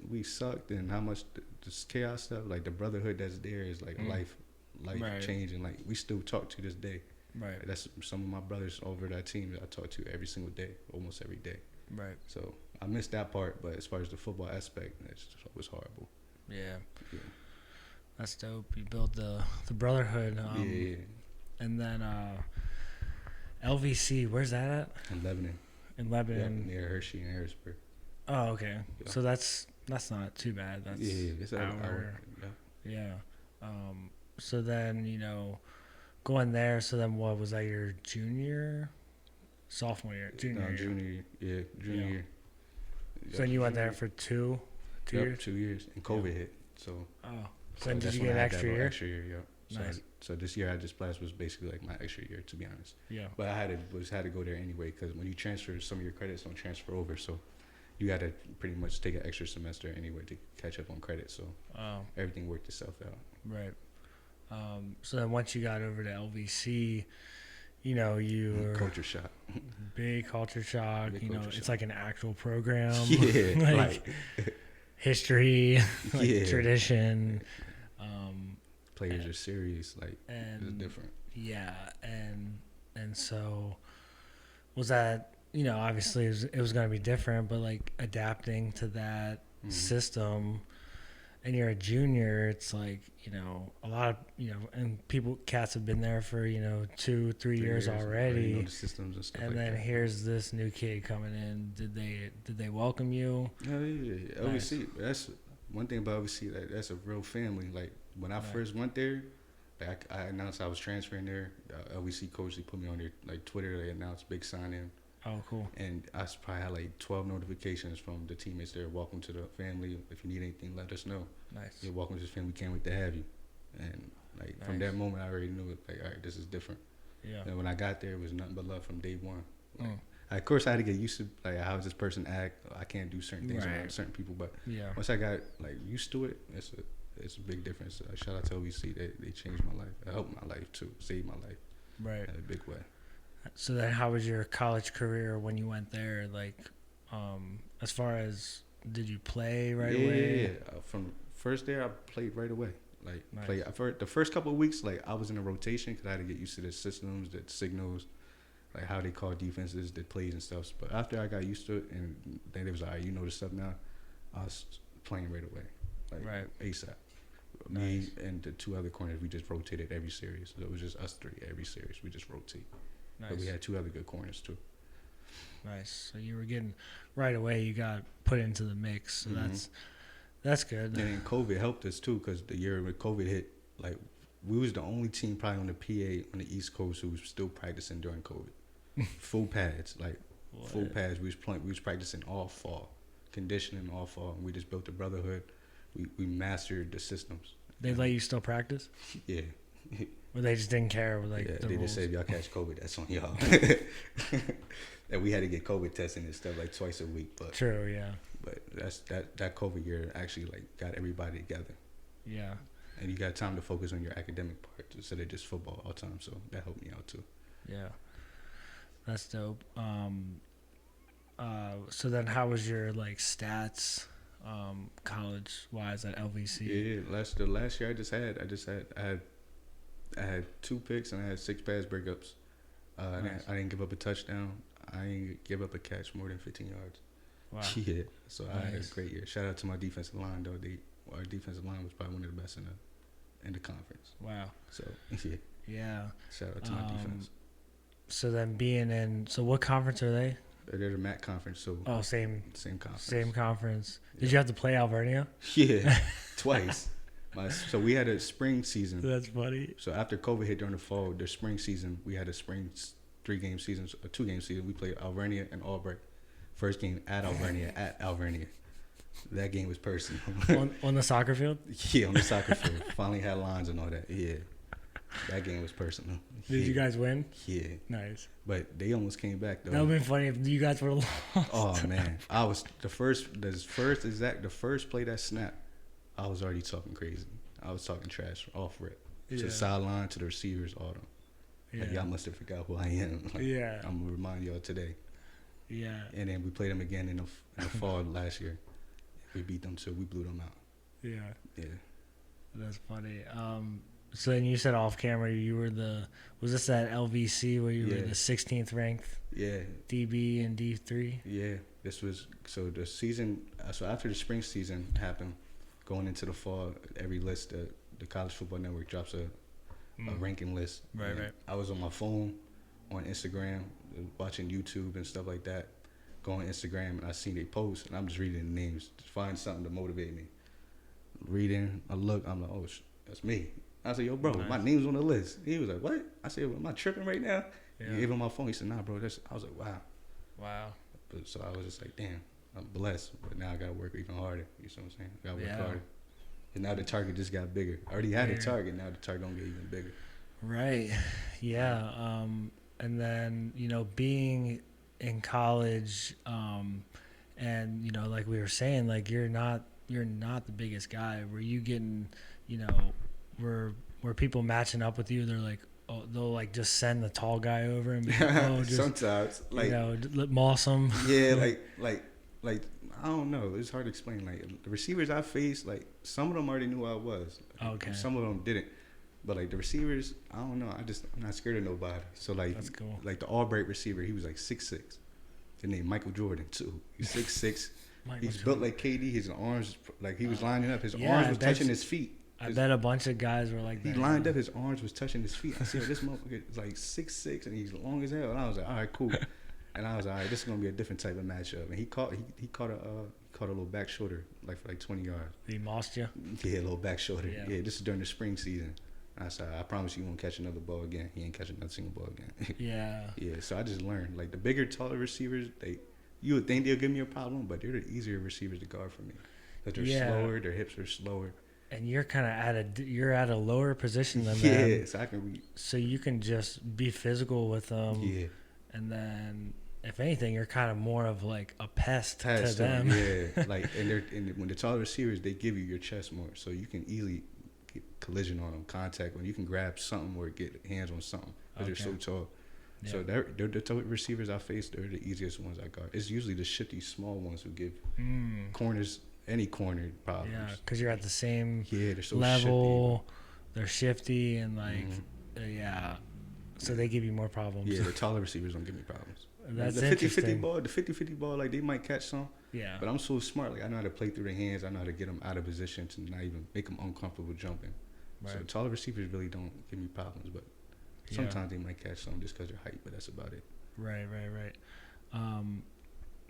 we sucked and how much this chaos stuff, like the brotherhood that's there is like life changing. Like, we still talk to this day. Right. Like, that's some of my brothers over that team that I talk to every single day, almost every day. Right. So I missed that part, but as far as the football aspect, it was horrible. Yeah. That's dope. You built the brotherhood. Yeah. And then LVC, where's that at? In Lebanon. In Lebanon. Yeah, near Hershey and Harrisburg. Oh, okay. Yeah. So that's not too bad. That's it's an hour. Yeah. So then, going there, so then what, was that your sophomore year? Junior year. Junior year. So then you went there for two years? 2 years. And COVID hit, so. Oh. So then did you get an extra year? Extra year, yeah. Nice. So this year I just passed was basically like my extra year, to be honest. Yeah. But I had to go there anyway, because when you transfer, some of your credits don't transfer over, so you got to pretty much take an extra semester anyway to catch up on credit. So everything worked itself out. Right. So then once you got over to LVC, you were culture shock. Big culture shock. Big culture shock. It's like an actual program. Yeah. like history, tradition. Players are serious. Like, it's different. Yeah, and so was that, obviously it was going to be different, but like adapting to that system. And you're a junior, it's like, a lot of, and cats have been there for, 2-3 years already. Know the systems and stuff. And like then that. Here's this new kid coming in. Did they welcome you? Yeah. Nice. LVC, that's one thing about LVC, that's a real family. Like, when I first went there, like, I announced I was transferring there. LVC coach, they put me on their like Twitter. They announced big sign-in. Oh, cool. And I probably had like 12 notifications from the teammates there. Welcome to the family. If you need anything, let us know. Nice. You're welcome to this family. We can't wait to have you. And like from that moment, I already knew it. Like, all right, this is different. Yeah. And when I got there, it was nothing but love from day one. Like, of course, I had to get used to like how does this person act. I can't do certain things around certain people. But once I got like used to it, it's a big difference. Shout out to OVC. They changed my life. It helped my life too. Saved my life. Right. In a big way. So then how was your college career when you went there? Like, as far as, did you play right away? Yeah. From first day, I played right away. Like, nice. The first couple of weeks, like, I was in a rotation because I had to get used to the systems, the signals, like how they call defenses, the plays and stuff. But after I got used to it, and then it was, all right, the stuff now, I was playing right away. Like, ASAP. Nice. Me and the 2 other corners, we just rotated every series. So it was just us 3 every series. We just rotate. Nice. But we had 2 other good corners too. Nice. So you were getting right away. You got put into the mix. So that's good. And then COVID helped us too, because the year when COVID hit, like, we was the only team probably on the PA on the East Coast who was still practicing during COVID. Full pads, like full pads. We was practicing all fall, conditioning all fall, and we just built a brotherhood. We mastered the systems. They let you still practice? Yeah. Or they just didn't care? Like, they rules? just said, if y'all catch COVID, that's on y'all. And we had to get COVID testing and stuff like twice a week. But true, yeah. But that COVID year actually like got everybody together. Yeah. And you got time to focus on your academic part instead of just football all the time. So that helped me out too. Yeah. That's dope. So then how was your like stats college wise at LVC? Yeah, the last year I had I had 2 picks and I had 6 pass breakups. Nice. I didn't give up a touchdown. I didn't give up a catch more than 15 yards. Wow. Yeah, so I had a Nice. great year. Shout out to my defensive line though. Our defensive line was probably one of the best in the conference. Wow. So yeah, Yeah. shout out to my defense. So then being in, so what conference are they? They're the MAC conference, so Oh, same conference. Same conference. Did Yeah. you have to play Alvernia? Yeah, twice. So we had a spring season. That's funny. So after COVID hit during the fall, the spring season, we had a spring 3-game season, a 2-game season. We played Alvernia and Albright. First game at Alvernia. That game was personal. on the soccer field? Yeah, on the soccer field. Finally had lines and all that. Yeah. That game was personal. Did you guys win? Yeah. Nice. But they almost came back though. That would have been funny if you guys would have lost. Oh man. I was the first play that snap, I was already talking crazy. I was talking trash off rip. To the sideline, to the receivers, all them. Like, y'all must have forgot who I am. Like, Yeah. I'm gonna remind y'all today. Yeah. And then we played them again in the fall last year. We beat them too. We blew them out. Yeah. Yeah. That's funny. So then you said off camera you were was this at LVC where you were the 16th ranked Yeah. DB in D3? Yeah. This was so the season. So after the spring season happened, going into the fall, every list the College Football Network drops a ranking list. Right, And right. I was on my phone, on Instagram, watching YouTube and stuff like that. Going on Instagram and I seen they post and I'm just reading the names to find something to motivate me. Reading, I look, I'm like, oh, that's me. I said, yo, bro, my name's on the list. He was like, what? I said, am I tripping right now? Yeah. He gave him my phone. He said, nah, bro. I was like, wow. Wow. But so I was just like, damn, I'm blessed. But now I got to work even harder. You see what I'm saying? I got to work harder. And now the target just got bigger. I already had a target. Now the target going to get even bigger. Right. Yeah. And then, being in college, and, like we were saying, like you're not the biggest guy. Were you getting, were people matching up with you? They're like, oh, they'll like just send the tall guy over and be like, oh, just, sometimes like moss him. Yeah, like I don't know. It's hard to explain. Like the receivers I faced, like some of them already knew who I was. Okay. Some of them didn't. But like the receivers, I don't know. I'm not scared of nobody. So like, that's cool. Like the Albright receiver, he was like 6'6". His name Michael Jordan too. He's 6'6". He's built like KD. His arms, like he was lining up. His arms was touching his feet. I bet a bunch of guys were like that. He lined up. His arms was touching his feet. I said, this motherfucker is like 6'6" and he's long as hell. And I was like, all right, cool. And I was like, all right, this is gonna be a different type of matchup. And he caught a little back shoulder like for like 20 yards. He mossed you? Yeah, a little back shoulder. Yeah. This is during the spring season. I said, I promise you won't catch another ball again. He ain't catching another single ball again. Yeah. Yeah. So I just learned like the bigger, taller receivers, you would think they'll give me a problem, but they're the easier receivers to guard for me. Because they're slower, their hips are slower. And you're kind of at a lower position than them. Yeah, so I can so you can just be physical with them. Yeah. And then, if anything, you're kind of more of like a pest to them. Yeah, like and when the taller receivers, they give you your chest more, so you can easily get collision on them, contact when you can grab something or get hands on something because they're so tall. Yeah. So they're the tall receivers I face. They're the easiest ones I guard. It's usually the shifty small ones who give corners. Any corner problems. Yeah, because you're at the same they're so level. Shifty. They're shifty and like, so they give you more problems. Yeah, the taller receivers don't give me problems. That's the 50-50 interesting. ball, the 50-50 ball, like they might catch some. Yeah. But I'm so smart. Like I know how to play through their hands. I know how to get them out of position to not even make them uncomfortable jumping. Right. So taller receivers really don't give me problems, but sometimes they might catch some just because they're height. But that's about it. Right.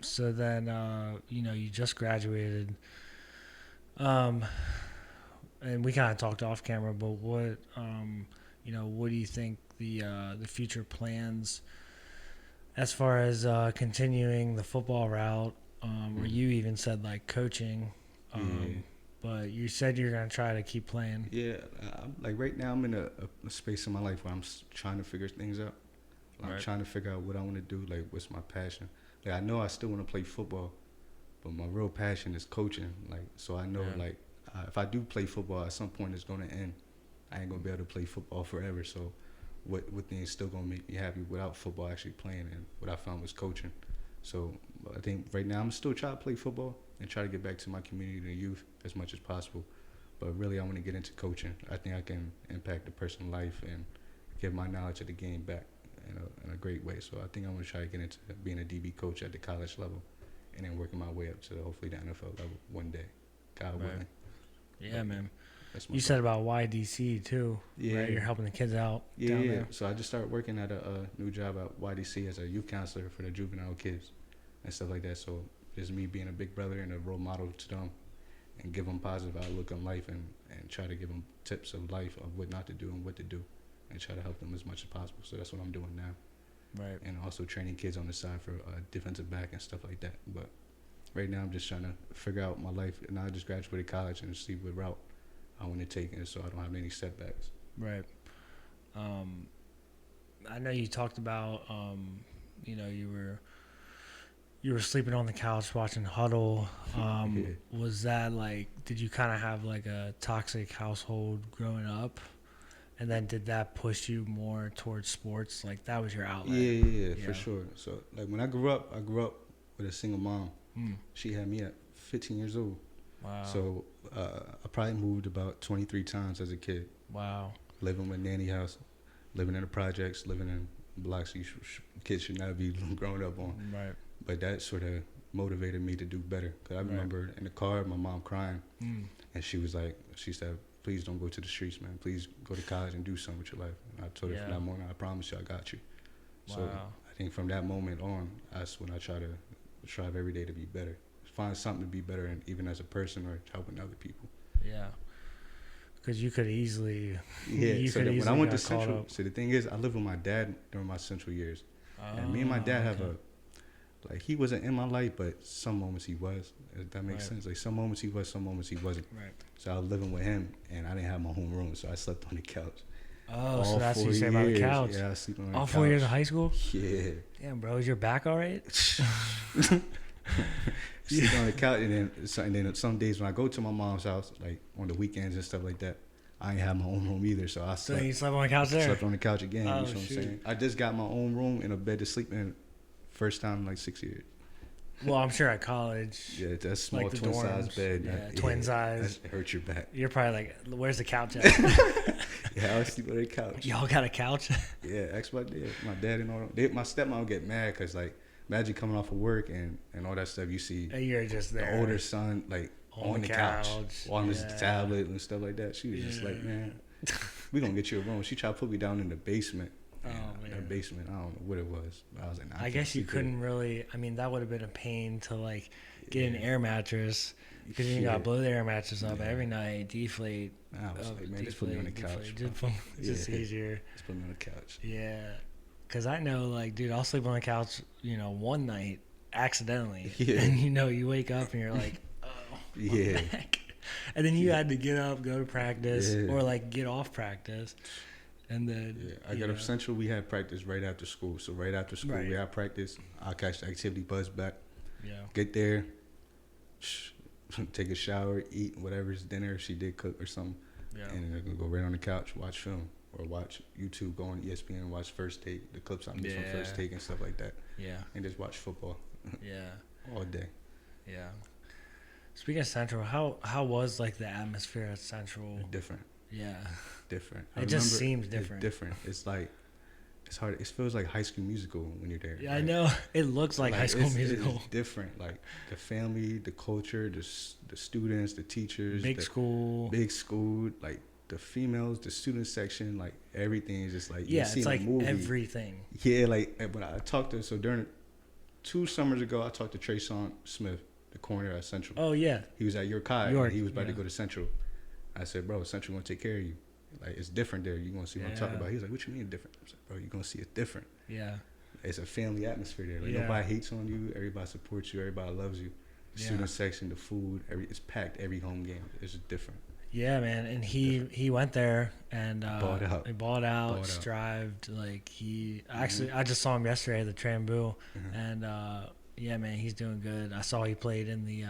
So then, you just graduated, and we kind of talked off camera, but what do you think the future plans as far as continuing the football route, or you even said like coaching, but you said you're going to try to keep playing. Yeah, like right now I'm in a space in my life where I'm trying to figure things out. I'm trying to figure out what I want to do, like what's my passion. Like I know I still want to play football, but my real passion is coaching. Like so I know if I do play football at some point it's gonna end. I ain't gonna be able to play football forever. So what thing's still gonna make me happy without football actually playing, and what I found was coaching. So I think right now I'm still trying to play football and try to get back to my community and youth as much as possible. But really, I want to get into coaching. I think I can impact a person's life and give my knowledge of the game back in a great way. So I think I want to try to get into being a DB coach at the college level, and then working my way up to hopefully the NFL level one day. God willing. Yeah, man. That's my You goal. said about YDC too. Yeah. Right? You're helping the kids out Yeah, down yeah. there. So I just started working at a new job at YDC as a youth counselor for the juvenile kids and stuff like that. So it's me being a big brother and a role model to them, and give them positive outlook on life, and try to give them tips of life of what not to do and what to do, and try to help them as much as possible. So that's what I'm doing now. Right. And also training kids on the side for defensive back and stuff like that. But right now I'm just trying to figure out my life, and I just graduated college and see what route I want to take, and so I don't have any setbacks. Right. I know you talked about, you were sleeping on the couch watching Huddle. Yeah. Was that like, did you kind of have like a toxic household growing up? And then did that push you more towards sports? Like that was your outlet? Yeah, for sure. So like when I grew up with a single mom. She had me at 15 years old. Wow. So I probably moved about 23 times as a kid. Wow. Living with nanny house, living in the projects, living in blocks kids should not be growing up on. Right. But that sort of motivated me to do better. Because I remember in the car, my mom crying. And she said, please don't go to the streets, man. Please go to college and do something with your life. And I told her from that moment, I promise you, I got you. Wow. So I think from that moment on, that's when I try to strive every day to be better. Find something to be better in, even as a person or helping other people. Yeah. Because you could easily. Yeah. So when I went to Central, so the thing is, I lived with my dad during my Central years. And me and my dad have he wasn't in my life, but some moments he was. If that makes sense. Like some moments he was, some moments he wasn't. Right. So I was living with him, and I didn't have my home room, so I slept on the couch. Oh, so that's what you say about the couch. Yeah, I sleep on the couch. All 4 years of high school? Yeah. Damn, bro, is your back all right? Sleep on the couch, and then some days when I go to my mom's house, like on the weekends and stuff like that, I ain't have my own room either, so I slept. So you slept on the couch there? Slept on the couch again. Oh, you know what I'm saying? I just got my own room and a bed to sleep in, first time in like 6 years. Well, I'm sure at college. Yeah, that's small like the twin size dorms. bed. Yeah, twin size. That hurts your back. You're probably like, where's the couch at? Yeah, I was sleeping on the couch. Y'all got a couch? Yeah, ask my dad. My dad and all. My stepmom would get mad because like, imagine coming off of work and all that stuff. You see, And you're just there. the older son like on the couch, on his Yeah. tablet and stuff like that. She was just like, man, we gonna get you a room. She tried to put me down in the basement. Oh, In man. the basement, I don't know what it was. But I was like, nah, I guess you couldn't really. I mean, that would have been a pain to like get an air mattress because you got to blow the air mattress up every night, deflate. I was like, man, just put me on the couch. Just easier. Just put me on the couch. Yeah, because I know, like, dude, I'll sleep on the couch, one night accidentally, and you wake up and you're like, oh, my back. And then you had to get up, go to practice, or like get off practice. And then I got up Central. We had practice right after school. So right after school, we had practice. I'll catch the activity bus back. Yeah. Get there, take a shower, eat whatever's dinner if she did cook or something, and then go right on the couch, watch film or watch YouTube, go on ESPN and watch First Take, the clips I missed from First Take and stuff like that. Yeah. And just watch football. All day. Yeah. Speaking of Central, how was like the atmosphere at Central? Different. Yeah. Different. It just seems different. It's different. It's like, it's hard. It feels like High School Musical when you're there. Yeah, I know. It looks like High School Musical. It's different. Like the family, the culture, the students, the teachers. Big school. Like the females, the student section, like everything is just like, it's like everything. Yeah, like when I talked to, so during 2 summers ago, I talked to Trayshawn Smith, the corner at Central. Oh, yeah. He was at York High, and he was about to go to Central. I said, bro, Central going to take care of you. Like, it's different there. You're going to see what I'm talking about. He was like, what you mean different? I was like, bro, you're going to see it different. Yeah. It's a family atmosphere there. Like, nobody hates on you. Everybody supports you. Everybody loves you. The student section, the food, it's packed every home game. It's different. Yeah, man. And he went there and bought out, strived. Like, actually, I just saw him yesterday at the Trambu. And, yeah, man, he's doing good. I saw he played in the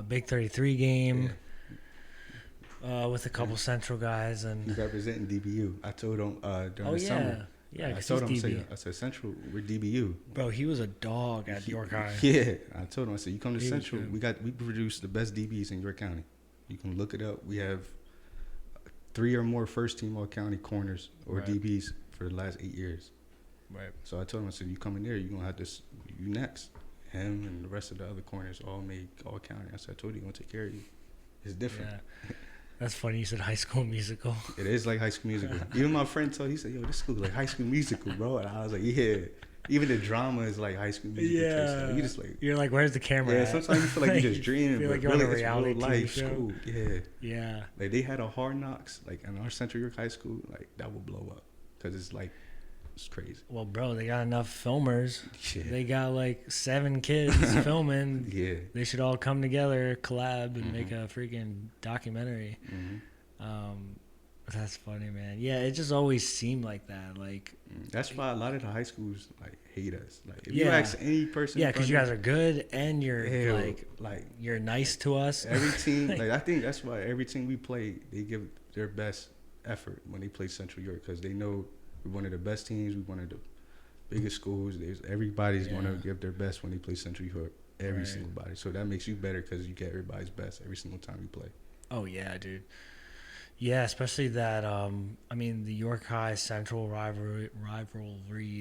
Big 33 game. With a couple Central guys, and he's representing DBU. I told him during the summer. Yeah, I told him, I said, Central, we're DBU. Bro, he was a dog at York High. Yeah, I told him, I said, you come to Central, we produce the best DBs in York County. You can look it up. We have 3 or more first team all county corners or DBs for the last 8 years. Right. So I told him, I said, you come in there, you're going to have this, you next. Him and the rest of the other corners all made all county. I said, I told you, going to take care of you. It's different. Yeah. That's funny. You said High School Musical. It is like High School Musical. Even my friend told, he said, yo, this school like High School Musical, bro. And I was like, yeah. Even the drama is like High School Musical. Yeah. You just like, you're like, where's the camera? yeah, at? sometimes you feel like you're just dreaming, feel but like you're really on a it's reality real TV life show. school. Yeah. Yeah. Like they had a Hard Knocks, like in our Central York High School, like that would blow up. Because it's like, it's crazy. Well, bro, they got enough filmers. Yeah. They got like 7 kids filming. Yeah. They should all come together, collab, and make a freaking documentary. That's funny, man. Yeah, it just always seemed like that. Like that's why a lot of the high schools like hate us. Like if Yeah. you ask any person, yeah, because you guys are good and you're hell, like you're nice to us. every team, like I think that's why every team we play, they give their best effort when they play Central York because they know we're one of the best teams, we're one of the biggest schools. Everybody's going to give their best when they play Central York. Every single body. So that makes you better because you get everybody's best every single time you play. Oh yeah, dude. Yeah, especially that. I mean, the York High Central rivalry.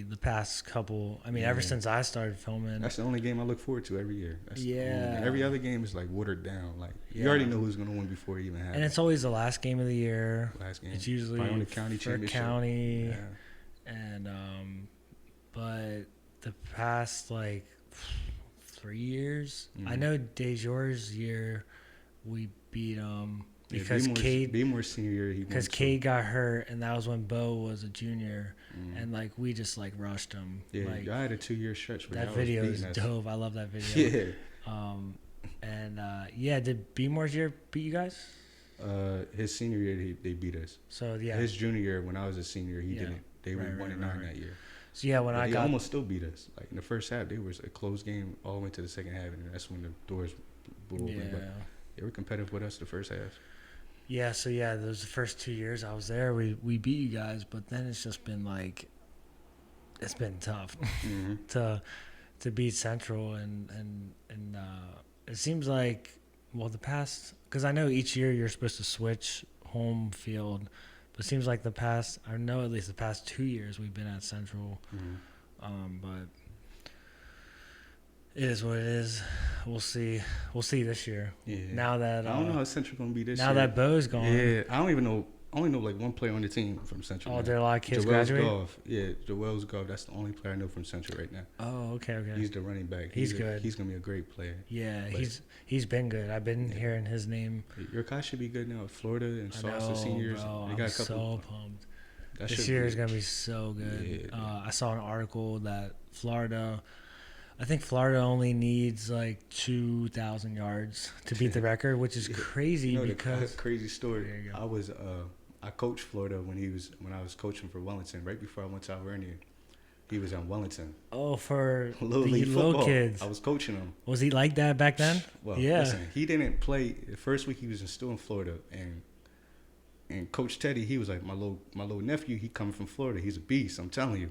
The past couple. I mean, ever since I started filming. That's the only game I look forward to every year. That's Yeah. Every other game is like watered down. Like you already know who's gonna win before it even happens. And it's always the last game of the year. Last game. It's usually Probably on the county for championship. county. Yeah. And but the past like 3 years, I know Dejour's year, we beat because Beemore's senior year, he because Cade got hurt, and that was when Bo was a junior, and like we just like rushed him. Yeah, like, I had a 2-year stretch. Where that video is dope. I love that video. Yeah. Did Beemore's year beat you guys? His senior year, they beat us. So yeah, his junior year, when I was a senior, he didn't. They were 1-9 that year. So yeah, when but I they got almost still beat us. Like in the first half, they was a close game all the way to the second half, and that's when the doors blew open. But they were competitive with us the first half. Yeah, so yeah, those the first 2 years I was there, we beat you guys, but then it's just been like, it's been tough to beat Central, and it seems like, well, the past, because I know each year you're supposed to switch home field, but it seems like I know at least the past 2 years we've been at Central, but it is what it is. We'll see this year. Yeah. Now that I don't know how Central gonna be this year. Now that Bo's gone. Yeah, I don't even know. I only know like one player on the team from Central. Oh, there are a lot of kids graduating? Golf. Yeah, Joel's Golf. That's the only player I know from Central right now. Oh, okay. He's the running back. He's good. He's gonna be a great player. Yeah, he's been good. I've been hearing his name. Your guy should be good now at Florida and Sauce the seniors. Bro, they got I'm a couple. so pumped. This year is gonna be so good. Yeah. I saw an article that I think Florida only needs like 2,000 yards to beat the record, which is crazy because crazy story. I coached Florida when I was coaching for Wellington. Right before I went to Alvernia, he was on Wellington. Oh, for little the little kids. I was coaching him. Was he like that back then? Well, yeah. Listen, he didn't play the first week. He was still in Florida, and Coach Teddy, he was like my little nephew. He coming from Florida. He's a beast. I'm telling you.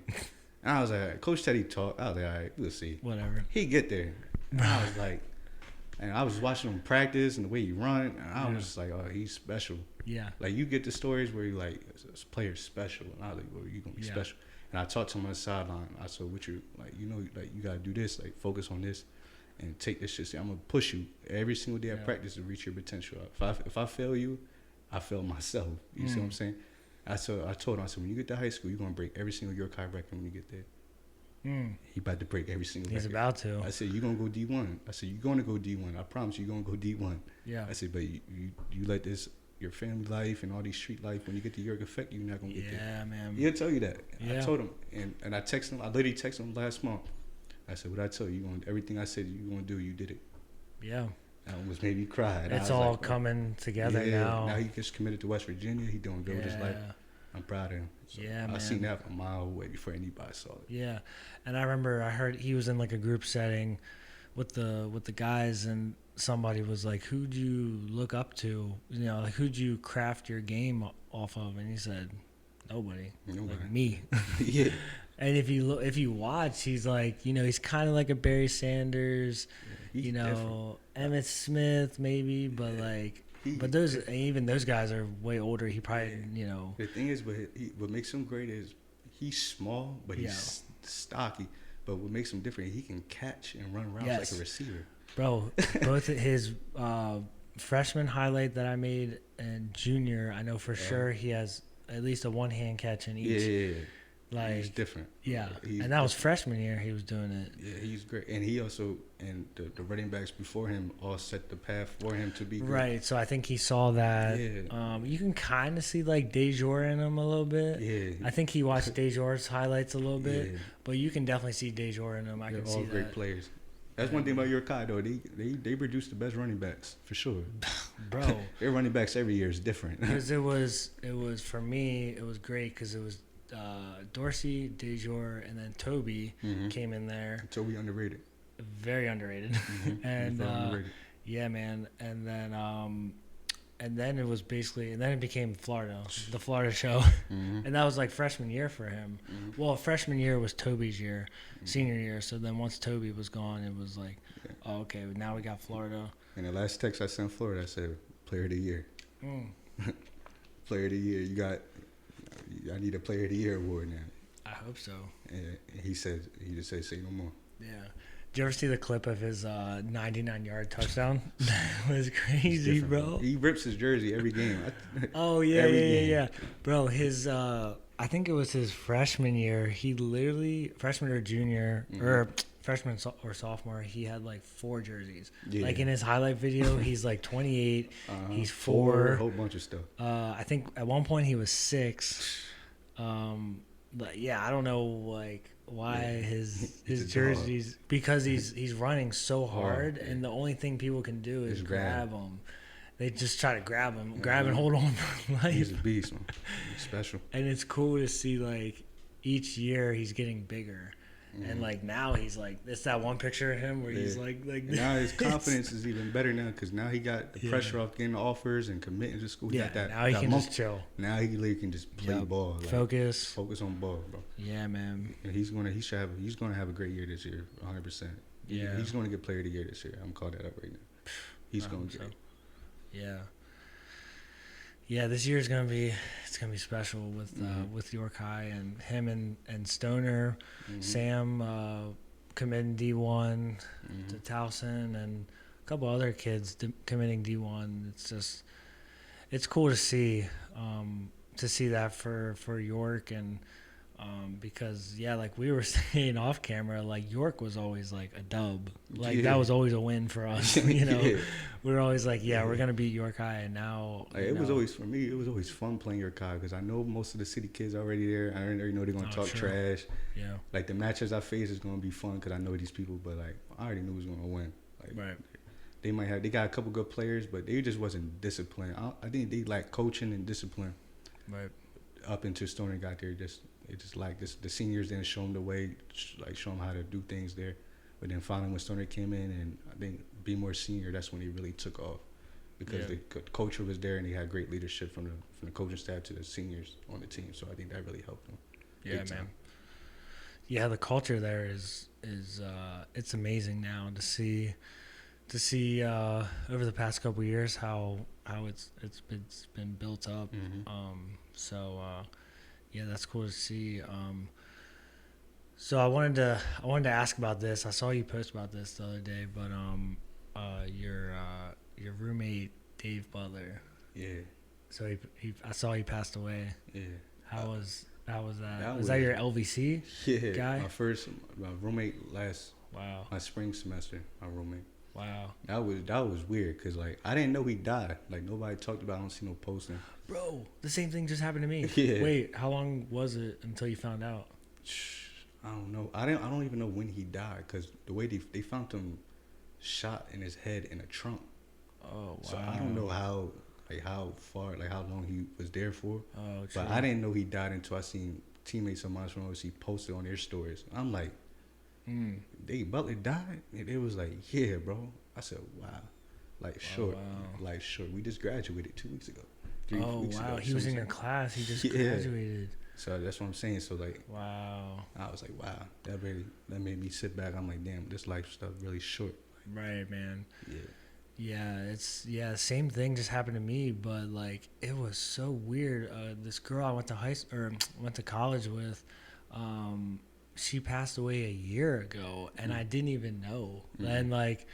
And I was like, Coach Teddy talk. I was like, all right, we'll see. Whatever. He get there. And I was like, and I was watching him practice and the way he run, and I was just like, oh, he's special. Yeah. Like you get the stories where you like, this player's special, and I was like, well, you gonna be special. And I talked to him on the sideline. I said, what you like? You know, like you gotta do this, like focus on this, and take this shit. I'm gonna push you every single day at practice to reach your potential. If I fail you, I fail myself. You see what I'm saying? I told him, I said, when you get to high school, you're going to break every single York High record when you get there. He about to break every single record. He's about to. I said, you're going to go D1. I said, you're going to go D1. I promise you're going to go D1. Yeah. I said, but you let this, your family life and all these street life, when you get to York affect you, you're not going to get there. Yeah, man. He'll tell you that. Yeah. I told him. And I texted him. I literally texted him last month. I said, what I tell you, everything I said you're going to do, you did it. Yeah. That almost made me cry. It's all like, coming together now. Now he gets committed to West Virginia. He doing good with his life. I'm proud of him. So yeah, man. I seen that from a mile away before anybody saw it. Yeah, and I remember I heard he was in like a group setting with the guys, and somebody was like, "Who'd you look up to? You know, like who'd you craft your game off of?" And he said, "Nobody. Like me." Yeah. And if you watch, he's like, you know, he's kind of like a Barry Sanders, Yeah, you know, different. Emmitt Smith maybe, but like But even those guys are way older. He probably, you know. The thing is, what makes him great is he's small, but he's stocky. But what makes him different, he can catch and run routes like a receiver. Bro, both his freshman highlight that I made and junior, I know for sure he has at least a one-hand catch in each. Yeah. Like, he's different. Yeah. And that was freshman year he was doing it. Yeah, he's great. And he also, and the running backs before him all set the path for him to be good. Right. So I think he saw that. Yeah. You can kind of see like Dejour in him a little bit. Yeah. I think he watched Dejour's highlights a little bit. Yeah. But you can definitely see Dejour in him. I can see that. They're all great players. That's one thing about Yorkai, though. They produce the best running backs, for sure. Bro. Their running backs every year is different. Because it was, for me, it was great because it was Dorsey, Dejour, and then Toby came in there. Toby underrated. Very underrated. Mm-hmm. And underrated. Yeah, man. And then it was basically, and then it became the Florida show. Mm-hmm. And that was like freshman year for him. Mm-hmm. Well, freshman year was Toby's year, senior year. So then once Toby was gone, it was like, oh, okay, now we got Florida. And the last text I sent Florida, I said, Player of the Year. Player of the Year. I need a Player of the Year award now. I hope so. And he just said, say no more. Yeah. Did you ever see the clip of his 99-yard touchdown? That was crazy, bro. He rips his jersey every game. Oh, yeah, yeah. Bro, his, I think it was his freshman year. He literally, freshman or junior, or freshman or sophomore, he had like 4 jerseys. Yeah. Like in his highlight video, he's like 28. He's 4. A whole bunch of stuff. I think at one point he was 6. But yeah, I don't know like why his jerseys, because he's running so hard, and the only thing people can do is grab him. They just try to grab him, grab and hold on for life. He's a beast, man. He's special. And it's cool to see like each year he's getting bigger. And like now he's like, it's that one picture of him where he's like now his confidence is even better now because now he got the pressure off getting offers and committing to school. Yeah, now he can just chill. Now he can just play ball, like, focus on ball, bro. Yeah, man. And he's gonna have a great year this year, 100%. Yeah, he's gonna get Player of the Year this year. I'm calling that up right now. He's gonna get it. Yeah. Yeah, this year is gonna be special with York High and him and Stoner, Sam committing D1 to Towson, and a couple other kids committing D1. It's cool to see that for York, and because like we were saying off camera, like York was always like a dub, like that was always a win for us. We were always like, we're gonna beat York High, and now it was always, for me, it was always fun playing York High because I know most of the city kids already there. I already know they're gonna talk trash. Yeah, like the matches I face is gonna be fun because I know these people, but like I already knew who was gonna win. Like, right. They got a couple good players, but they just wasn't disciplined. I think they lacked coaching and discipline. Right. Up until Stoner got there, it just like this, the seniors didn't show them the way, like show them how to do things there. But then finally when Stoner came in, and I think Be More Senior, that's when he really took off because the culture was there and he had great leadership from the coaching staff to the seniors on the team. So I think that really helped him. Yeah, man. Yeah, the culture there is it's amazing now to see over the past couple of years how it's been built up. Yeah, that's cool to see. So I wanted to ask about this. I saw you post about this the other day, but your roommate Dave Butler. Yeah. So I saw he passed away. Yeah. How was that? Was that your LVC guy? My roommate my spring semester. My roommate. Wow. That was weird because like I didn't know he died. Like nobody talked about it. I don't see no posting. Bro, the same thing just happened to me. Yeah. Wait, how long was it until you found out? I don't know. I don't even know when he died because the way they found him shot in his head in a trunk. Oh wow. So I don't know how long he was there for. Oh, true. But I didn't know he died until I seen teammates of mine from overseas posted on their stories. I'm like, Dave Butler died? And it was like, yeah, bro. I said, wow. Like, short. Like, short. We just graduated 2 weeks ago. 3 weeks ago. He was in your class. He just graduated. So that's what I'm saying. So, like, wow. I was like, wow. That made me sit back. I'm like, damn, this life stuff really short. Right, man. Yeah. Same thing just happened to me, but like it was so weird. This girl I went to went to college with, she passed away a year ago, and I didn't even know. And like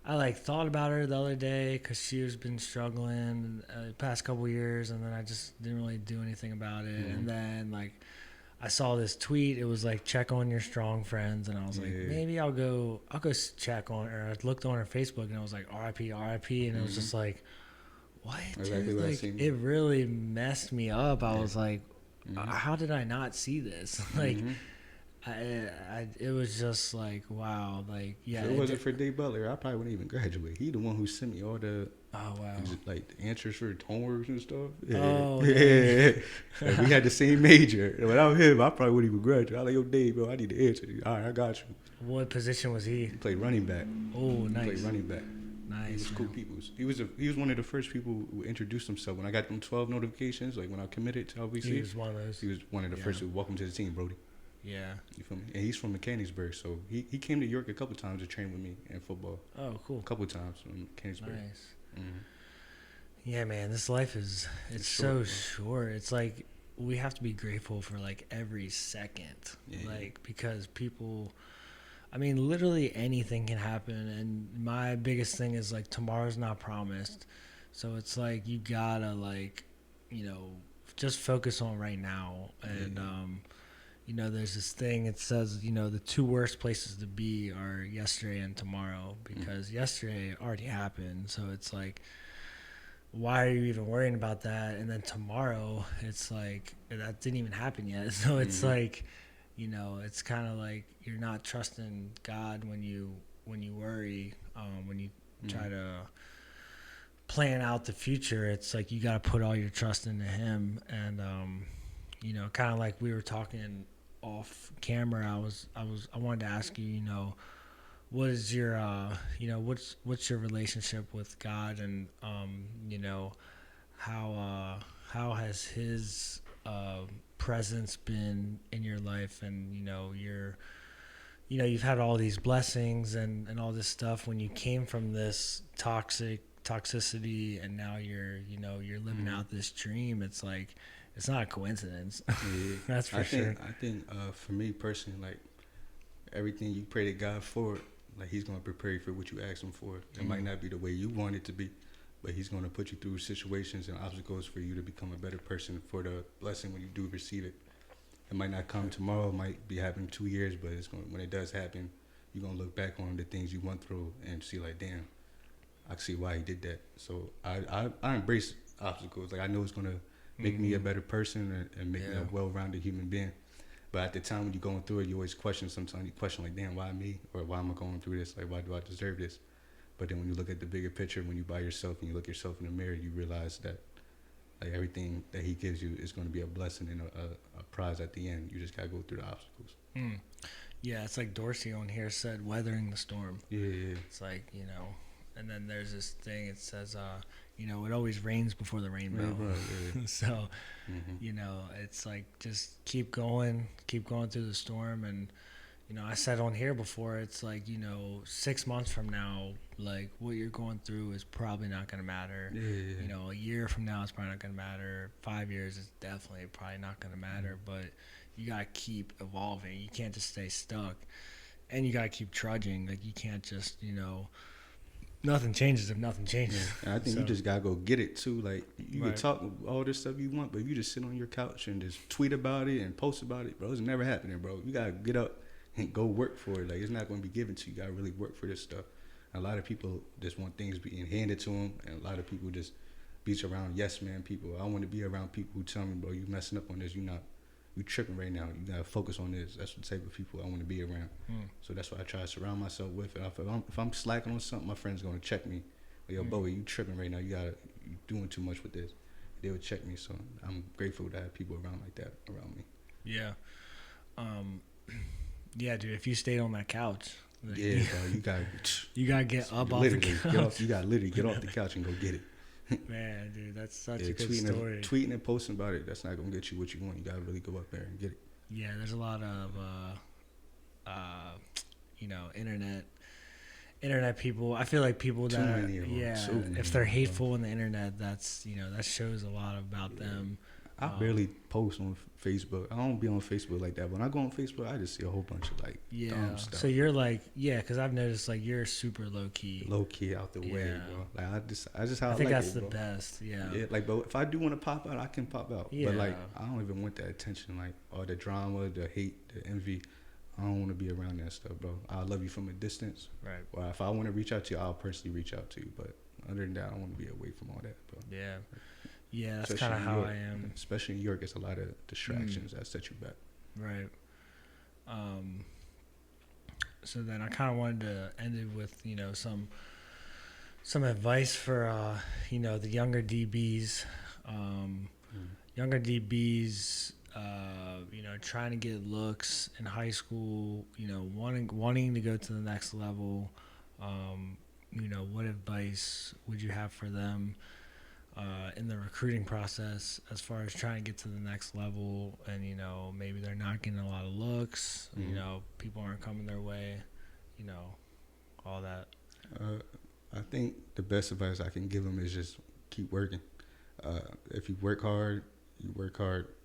I like thought about her the other day because she has been struggling the past couple years, and then I just didn't really do anything about it. And then like I saw this tweet. It was like, check on your strong friends, and I was like, maybe I'll go check on her. I looked on her Facebook, and I was like, R.I.P. R.I.P. And it was just like, what? Exactly what I seen. It really messed me up. I was like, how did I not see this? Like, it was just like, wow. Like, yeah. If it wasn't for Dave Butler, I probably wouldn't even graduate. He the one who sent me all the like the answers for homeworks and stuff. Yeah. Oh, Like, we had the same major. Without him, I probably wouldn't even graduate. I like, yo, Dave, bro, I need the answer. All right, I got you. What position was he? He played running back. Oh, nice. He played running back. Nice. He was cool people. He was one of the first people who introduced himself. When I got them 12 notifications, like when I committed to LBC, He was one of those. He was one of the first who welcome to the team, Brody. Yeah. You feel me? And he's from Mechanicsburg, so he came to York a couple times to train with me in football. Oh, cool. A couple times from Mechanicsburg. Nice. Mm-hmm. Yeah, man, this life it's so short. It's like we have to be grateful for like every second. Like, because people, I mean, literally anything can happen. And my biggest thing is like tomorrow's not promised. So it's like you gotta like, just focus on right now. And, there's this thing, it says, the two worst places to be are yesterday and tomorrow, because yesterday already happened. So it's like, why are you even worrying about that? And then tomorrow, it's like, that didn't even happen yet. So it's like, it's kind of like you're not trusting God when you worry, when you try to plan out the future. It's like you got to put all your trust into Him. And, kind of like we were talking off camera, I wanted to ask you, what is your what's your relationship with God, and how has His presence been in your life? And you've had all these blessings and all this stuff when you came from this toxicity, and now you're living out this dream. It's like, it's not a coincidence. That's for sure. I think for me personally, like, everything you pray to God for, like, He's going to prepare you for what you ask Him for. It might not be the way you want it to be, but He's going to put you through situations and obstacles for you to become a better person for the blessing when you do receive it. It might not come tomorrow. It might be happening 2 years, but when it does happen, you're going to look back on the things you went through and see, like, damn, I see why He did that. So I embrace obstacles. Like, I know it's going to make me a better person and make me a well-rounded human being. But at the time when you're going through it, you always question. Sometimes you question, like, damn, why me? Or why am I going through this? Like, why do I deserve this? But then when you look at the bigger picture, when you by yourself and you look yourself in the mirror, you realize that, like, everything that He gives you is going to be a blessing and a prize at the end. You just got to go through the obstacles. Yeah, it's like Dorsey on here said, weathering the storm. Yeah. It's like, and then there's this thing, it says, it always rains before the rainbow. Right. So, it's like, just keep going through the storm. And, I said on here before, it's like, 6 months from now, like, what you're going through is probably not going to matter. Yeah. A year from now, it's probably not going to matter. 5 years is definitely probably not going to matter. But you got to keep evolving. You can't just stay stuck. And you got to keep trudging. Like, you can't just, nothing changes if nothing changes. Yeah. I think you just gotta go get it too. Like, you can talk all this stuff you want, but if you just sit on your couch and just tweet about it and post about it, bro, it's never happening, bro. You gotta get up and go work for it. Like, it's not gonna be given to you. You gotta really work for this stuff. A lot of people just want things being handed to them, and a lot of people just beat around yes man people. I want to be around people who tell me, bro, you messing up on this. You tripping right now. You gotta focus on this. That's the type of people I want to be around. So that's why I try to surround myself with. And if I'm slacking on something, my friend's gonna check me. Yo, Bowie, you tripping right now. You doing too much with this. They would check me. So I'm grateful to have people around like that around me. Yeah. Yeah, dude. If you stayed on that couch, like, bro, you gotta get up off the couch. You gotta literally get off the couch and go get it. Man, dude, that's such a good story. Tweeting and posting about it, that's not gonna get you what you want. You gotta really go up there and get it. Yeah, there's a lot of internet people, I feel like people Too that many of them. yeah, Too many if they're of them, hateful on the internet, that's that shows a lot about them. I barely post on Facebook. I don't be on Facebook like that. When I go on Facebook, I just see a whole bunch of like dumb stuff. So you're like, because I've noticed like you're super low key. Low key out the way, bro. Like I just how I think like that's it, the bro. best. Yeah. Yeah, like, but if I do want to pop out, I can pop out. Yeah. But like, I don't even want that attention, like all the drama, the hate, the envy. I don't want to be around that stuff, bro. I love you from a distance. Right. Well, if I want to reach out to you, I'll personally reach out to you. But other than that, I want to be away from all that, bro. Yeah. Yeah, that's kind of how I am. Especially in New York, it's a lot of distractions that set you back. Right. So then I kind of wanted to end it with some advice for the younger DBs. Younger DBs, trying to get looks in high school. Wanting to go to the next level. What advice would you have for them? In the recruiting process, as far as trying to get to the next level, and maybe they're not getting a lot of looks, people aren't coming their way, all that. I think the best advice I can give them is just keep working. If you work hard,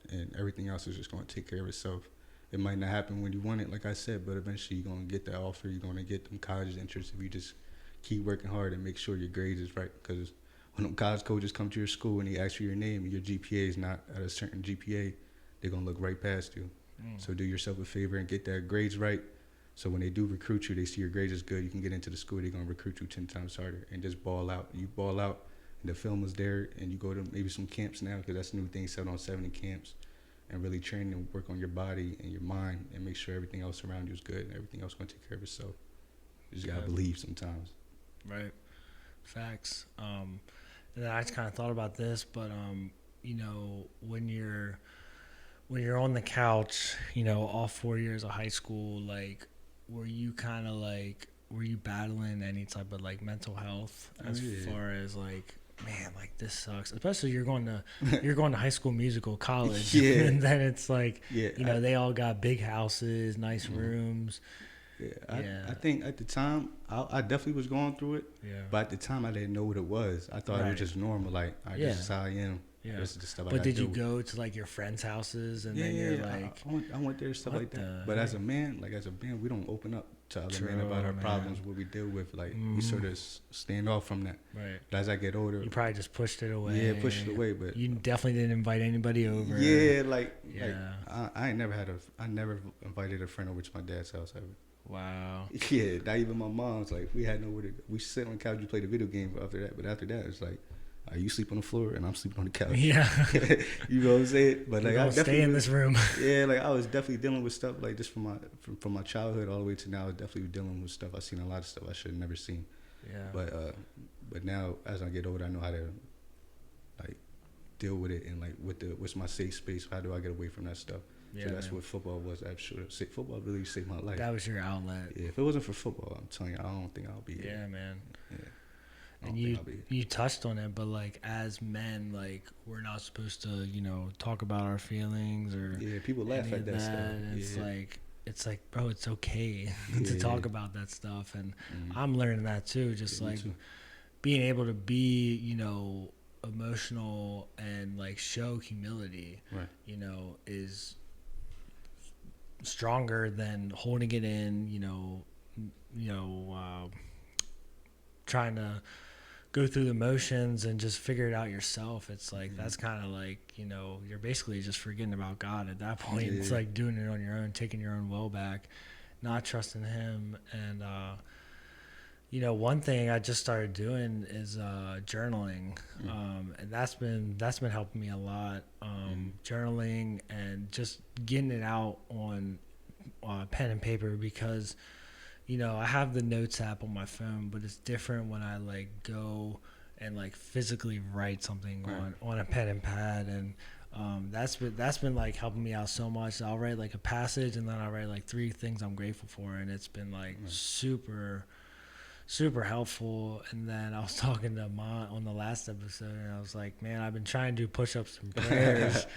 and everything else is just going to take care of itself. It might not happen when you want it, like I said, but eventually you're going to get that offer. You're going to get them college interests if you just keep working hard and make sure your grades is right, because when them college coaches come to your school and they ask you your name and your GPA is not at a certain GPA, they're going to look right past you. So do yourself a favor and get that grades right. So when they do recruit you, they see your grades is good, you can get into the school, they're going to recruit you 10 times harder and just ball out. You ball out and the film is there, and you go to maybe some camps now, because that's the new thing, 7-on-7 camps, and really train and work on your body and your mind and make sure everything else around you is good and everything else is going to take care of itself. You just got to believe sometimes. Right. Facts. And then I just kind of thought about this, but when you're on the couch, all 4 years of high school, like, were you battling any type of like mental health as far as like, man, like this sucks, especially you're going to High School Musical college, and then it's like, they all got big houses, nice rooms. I think at the time I definitely was going through it. But at the time I didn't know what it was. I thought it was just normal. Like, this is how I am. This is the stuff but did you go to like your friends' houses and then you're like, I went there, stuff like that. But as a man, we don't open up to other men about our problems, what we deal with. Like, we sort of stand off from that. Right. But as I get older, you probably just pushed it away. Yeah, pushed it away. But you definitely didn't invite anybody over. Yeah, like I never invited a friend over to my dad's house ever. Wow. Yeah, not even my mom's. Like, we had nowhere to go. We sit on the couch, we play the video game after that. But after that, it's like, you sleep on the floor and I'm sleeping on the couch. Yeah. You know what I'm saying? But like, I definitely stay in this room. Yeah, like I was definitely dealing with stuff like this from my childhood all the way to now. I was definitely dealing with stuff. I've seen a lot of stuff I should have never seen. Yeah. But now as I get older, I know how to like deal with it, and like what's my safe space. How do I get away from that stuff? Yeah, so that's what football was. Football really saved my life. That was your outlet. Yeah, if it wasn't for football, I'm telling you, I don't think I'll be here. Yeah, man. Yeah. And you touched on it, but like as men, like we're not supposed to, talk about our feelings or people laugh at that stuff. And it's like, bro, it's okay to talk about that stuff, and I'm learning that too. Just like being able to be, emotional and like show humility, right. Is stronger than holding it in, trying to go through the motions and just figure it out yourself. It's like, that's kind of like, you're basically just forgetting about God at that point. It's like doing it on your own, taking your own will back, not trusting him. And, one thing I just started doing is journaling, and that's been helping me a lot. Journaling and just getting it out on pen and paper, because I have the notes app on my phone, but it's different when I like go and like physically write something on a pen and pad, and that's been like helping me out so much. I'll write like a passage, and then I'll write like 3 things I'm grateful for, and it's been like super helpful. And then I was talking to Mont on the last episode, and I was like, man, I've been trying to do push-ups and prayers,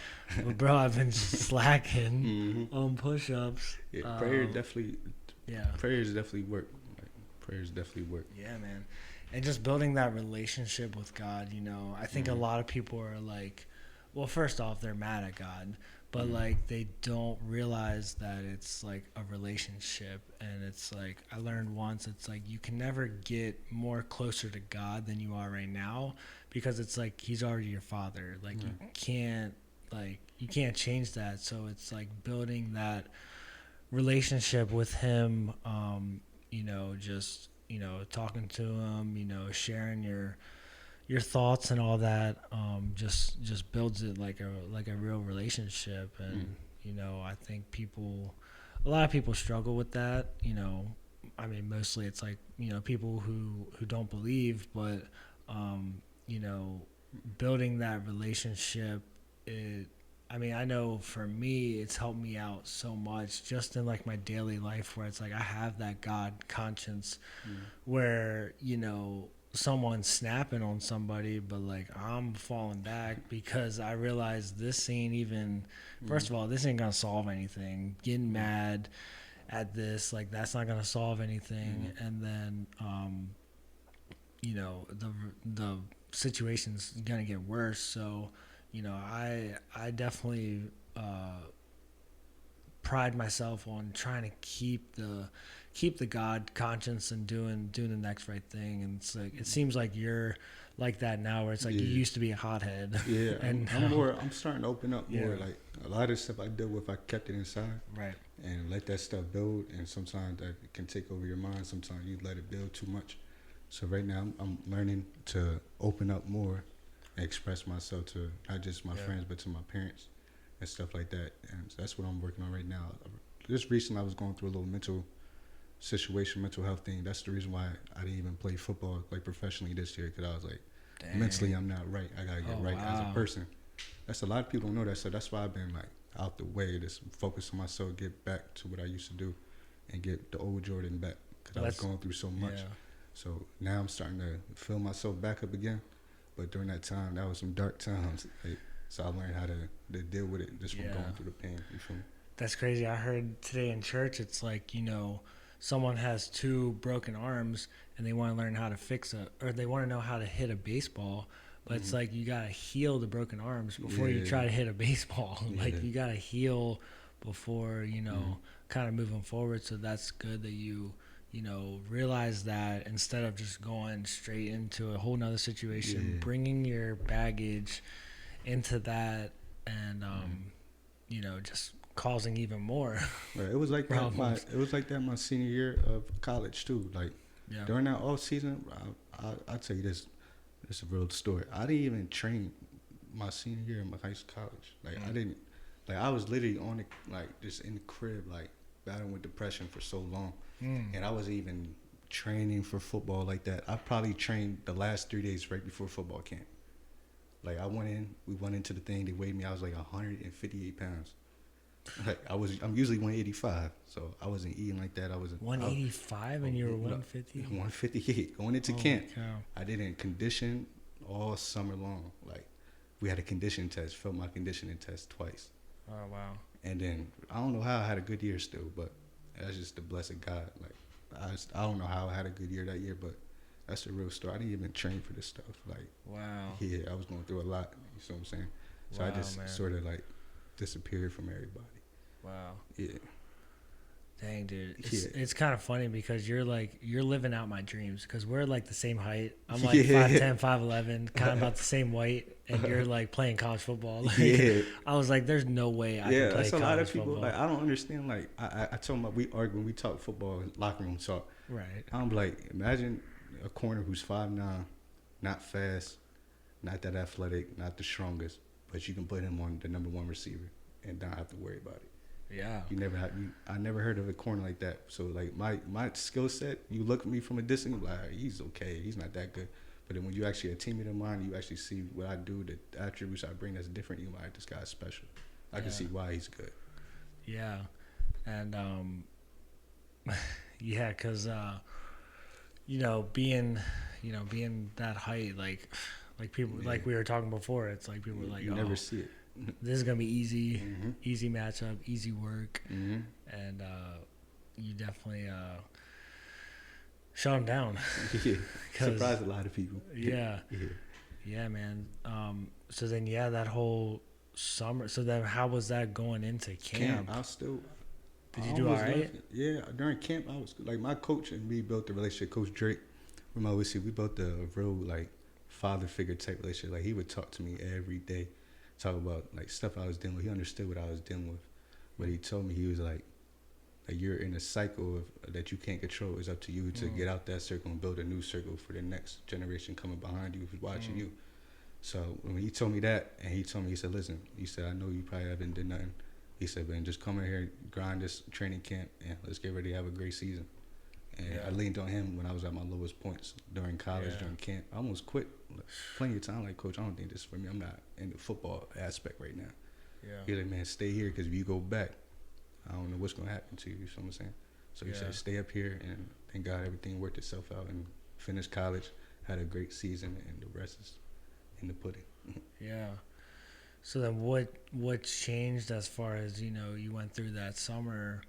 but bro, I've been slacking on push-ups. Prayers definitely work. Like, prayers definitely work. Yeah, man. And just building that relationship with God, you know, I think a lot of people are like, well, first off, they're mad at God, but like they don't realize that it's like a relationship. And it's like, I learned once, it's like you can never get more closer to God than you are right now, because it's like he's already your father. Like you can't change that. So it's like building that relationship with him, you know, just, you know, talking to him, you know, sharing your thoughts and all that, just builds it like a real relationship. And you know, I think a lot of people struggle with that, you know. I mean, mostly it's like, you know, people who don't believe, but you know, building that relationship, I mean, I know for me, it's helped me out so much just in like my daily life, where it's like I have that God conscience where, you know, someone's snapping on somebody, but like I'm falling back because I realize this ain't even, first of all, this ain't gonna solve anything. Getting mad at this, like that's not gonna solve anything. And then, you know, the situation's gonna get worse. So, you know, I definitely pride myself on trying to keep the God conscience and doing the next right thing. And it's like, it seems like you're like that now, where it's like you used to be a hothead. Yeah, and I'm starting to open up more. Like a lot of stuff I dealt with, I kept it inside. Right. And let that stuff build. And sometimes that can take over your mind. Sometimes you let it build too much. So right now I'm learning to open up more, express myself to not just my friends, but to my parents and stuff like that. And that's what I'm working on right now. Just recently I was going through a little mental health thing. That's the reason why I didn't even play football like professionally this year, because I was like, mentally I'm not right. I gotta get right as a person. That's a lot of people don't know that. So that's why I've been like out the way, just focus on myself, get back to what I used to do, and get the old Jordan back, because I was going through so much. So now I'm starting to fill myself back up again. But during that time, that was some dark times. Like, so I learned how to deal with it just from going through the pain. You feel me? That's crazy. I heard today in church, it's like, you know, someone has 2 broken arms and they want to learn how to fix or they want to know how to hit a baseball. But it's like, you got to heal the broken arms before you try to hit a baseball. Like, you got to heal before, you know, kind of moving forward. So that's good that you know, realize that instead of just going straight into a whole nother situation, bringing your baggage into that and, you know, just causing even more. Right. It was like that. It was like that my senior year of college too. Like during that off season, I'll tell you this. It's a real story. I didn't even train my senior year in my high school college. Like I didn't. Like I was literally on it, like just in the crib, like battling with depression for so long. And I wasn't even training for football like that. I probably trained the last 3 days right before football camp. Like we went into the thing, they weighed me, I was like 158 pounds. Like I'm usually 185, so I wasn't eating like that. I wasn't 185 and you were 150? 158 going into camp. Cow. I didn't condition all summer long. Like we had a condition test, failed my conditioning test twice. Oh wow. And then I don't know how I had a good year still, but that's just the blessed God. Like I don't know how I had a good year that year, but that's the real story. I didn't even train for this stuff. Like wow. Yeah, I was going through a lot. You see what I'm saying? So I just sort of like disappeared from everybody. Wow. Yeah. Dang, dude. It's kind of funny because you're living out my dreams, because we're like the same height. I'm like 5'10", 5'11", kind of about the same weight, and you're like playing college football. Like, I was like, there's no way I can play college football. Yeah, that's a lot of people. Like, I don't understand. Like, I told them, we argue when we talk football, locker room talk. Right. I'm like, imagine a corner who's 5'9", not fast, not that athletic, not the strongest, but you can put him on the number 1 receiver and not have to worry about it. Yeah. I never heard of a corner like that. So like my skill set, you look at me from a distance, you're like, he's okay, he's not that good. But then when you actually a teammate of mine, you actually see what I do, the attributes I bring that's different. You're like, this guy's special. I can see why he's good. Yeah, and yeah, cause being that height, like people, like we were talking before, it's like people are like, you never see it. This is gonna be easy, easy matchup, easy work, and you definitely shut him down. Yeah, 'Cause- surprised a lot of people. Yeah. Yeah. Yeah, man. So then, that whole summer. So then, how was that going into camp? I still. Did I you do all almost right? left it. Yeah, during camp, I was like my coach and me built a relationship. Coach Drake, from OSC, we built a real like father figure type relationship. Like he would talk to me every day, talk about like stuff I was dealing with. He understood what I was dealing with, but he told me he was like you're in a cycle that you can't control. It's up to you to get out that circle and build a new circle for the next generation coming behind you who's watching you. So when he told me that, and he told me, he said, listen, he said, I know you probably haven't done nothing. He said, man, just come in here, grind this training camp, and let's get ready to have a great season. And I leaned on him when I was at my lowest points during college, during camp. I almost quit plenty of time. Like, Coach, I don't think this is for me. I'm not in the football aspect right now. Yeah. He's like, man, stay here, because if you go back, I don't know what's going to happen to you. You know what I'm saying? So he said, stay up here, and thank God everything worked itself out, and finished college, had a great season, and the rest is in the pudding. Yeah. So then what changed as far as, you went through that summer?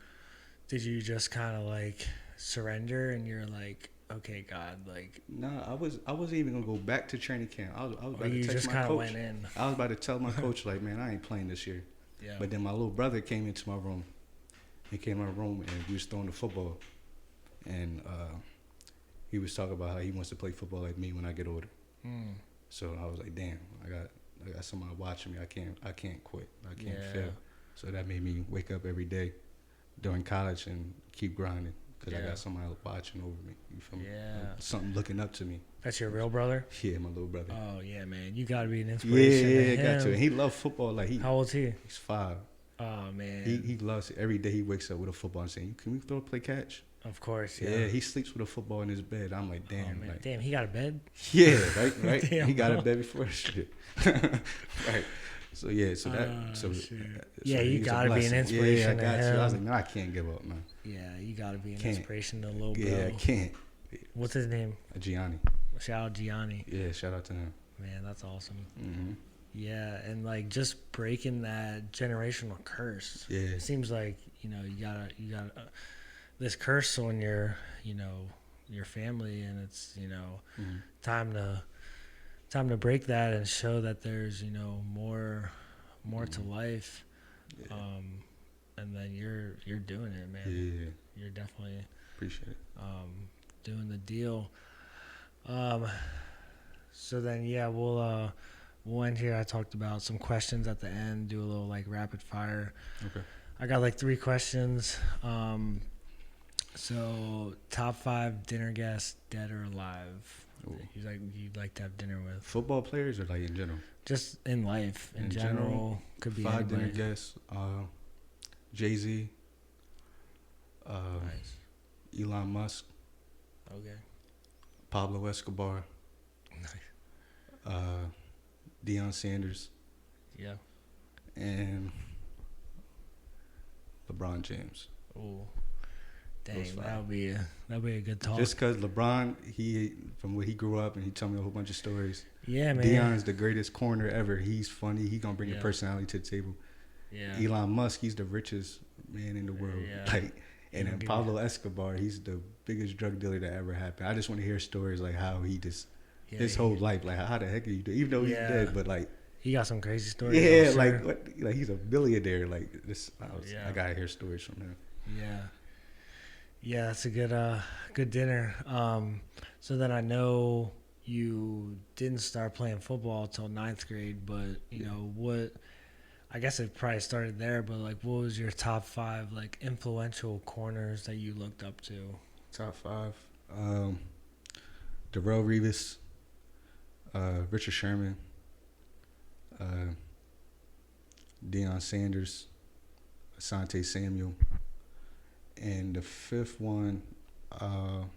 Did you just kind of like surrender and you're like, okay, God, like... No, I wasn't even going to go back to training camp. I was about you to text just my kind of coach. went in. I was about to tell my coach, like, man, I ain't playing this year. Yeah. But then my little brother came into my room. He came in my room and we was throwing the football. And he was talking about how he wants to play football like me when I get older. So I was like, damn, I got somebody watching me. I can't quit. I can't fail. So that made me wake up every day during college and keep grinding because I got somebody watching over me. You feel me? Yeah. Something looking up to me. That's your real brother? Yeah, my little brother. Oh, yeah, man. You got to be an inspiration to Yeah, him. got to. And he loved football. Like How old's he? He's 5. Oh, man. He loves it. Every day he wakes up with a football and saying, "Can we play catch?" Of course, Yeah, he sleeps with a football in his bed. I'm like, damn. Oh, man. Like, Damn, he got a bed? yeah, right. Damn, he got bro. a bed before shit. Right. So yeah, so that Yeah, you he's a gotta be an blessing. inspiration Yeah, I got to you. I was him. like, no, I can't give up, man. Yeah, you got to be an Can't. inspiration to little bro. Yeah, I can't. What's his name? Gianni. Shout out Gianni. Yeah, shout out to him. Man, that's awesome. Mm-hmm. Yeah, and like just breaking that generational curse. Yeah. It seems like, you gotta this curse on your, your family, and it's, time to break that and show that there's, more to life. Yeah. And then you're doing it, man. Yeah. You're definitely Appreciate it. doing the deal. So then, we'll end here. I talked about some questions at the end, do a little like rapid fire. Okay. I got like 3 questions. So top 5 dinner guests, dead or alive, Ooh. you'd like to have dinner with? Football players or like in general? Just in life, in general, could be 5 dinner anybody. guests. Jay-Z. Nice. Elon Musk. Okay. Pablo Escobar. Nice. Deion Sanders. Yeah. And LeBron James. Ooh. Those Dang, 5. that'll be a good talk. Just because LeBron, from where he grew up, and he told me a whole bunch of stories. Yeah, man. Deion's the greatest corner ever. He's funny. He gonna bring a Yeah. personality to the table. Yeah. Elon Musk, he's the richest man in the world. Yeah. Like, and then Give Pablo Escobar, he's the biggest drug dealer that ever happened. I just want to hear stories like how he just his whole life, like how the heck are you doing? Even though he's dead, but like he got some crazy stories. yeah, I'm like sure. what? Like he's a billionaire. Like this, Yeah. I gotta hear stories from him. Yeah. Yeah, that's a good dinner. So then I know you didn't start playing football till 9th grade, but what? I guess it probably started there, but like, what was your top 5 like influential corners that you looked up to? Top 5, Darrell Revis, Richard Sherman, Deion Sanders, Asante Samuel, and the 5th one, I'll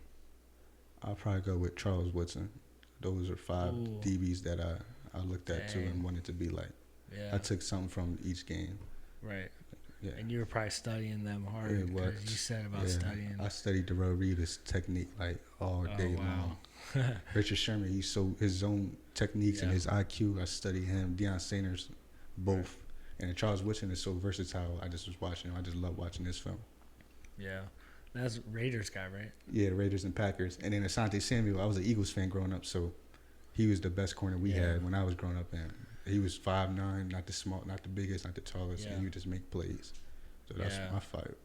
probably go with Charles Woodson. Those are 5 Ooh. DBs that I looked at too Dang. and wanted to be like. Yeah. I took something from each game. Right. Yeah. And you were probably studying them hard. It was. 'Cause you said about studying. I studied Darrell Revis' technique like all day long. Richard Sherman, his zone techniques and his IQ. I studied him. Deion Sanders, both. And Charles Woodson is so versatile. I just was watching him. I just love watching this film. Yeah. That's Raiders guy, right? Yeah, the Raiders and Packers. And then Asante Samuel, I was an Eagles fan growing up, so he was the best corner we had when I was growing up. And he was 5'9", not the small, not the biggest, not the tallest, and he would just make plays. So that's my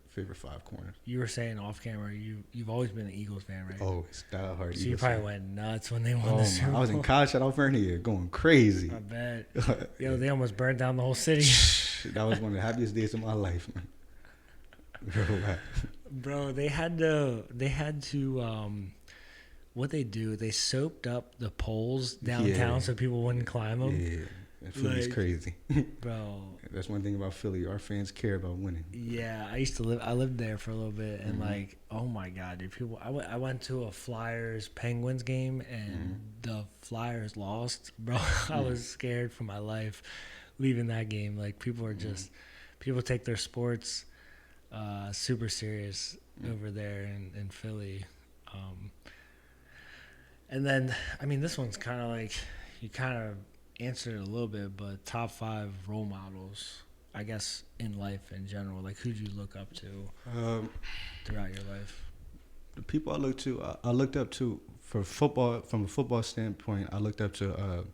favorite 5 corners. You were saying off camera, you've always been an Eagles fan, right? Oh, it's diehard. So you probably went nuts when they won the Super Bowl. I was in college at Alvernia going crazy. I bet. Yo, they almost burned down the whole city. That was one of the happiest days of my life, man. Bro, they had to what they do, they soaked up the poles downtown so people wouldn't climb them. Yeah. And Philly's crazy. Bro. That's one thing about Philly. Our fans care about winning. Yeah, I lived there for a little bit, and like, oh my God, dude, people. I went to a Flyers Penguins game, and the Flyers lost, bro. I was scared for my life leaving that game. Like, people are just, people take their sports super serious over there in Philly. And then, I mean, this one's kind of like, you kind of answered it a little bit, but top 5 role models, I guess, in life in general. Like, who'd you look up to throughout your life? The people I looked up to for football, from a football standpoint, I looked up to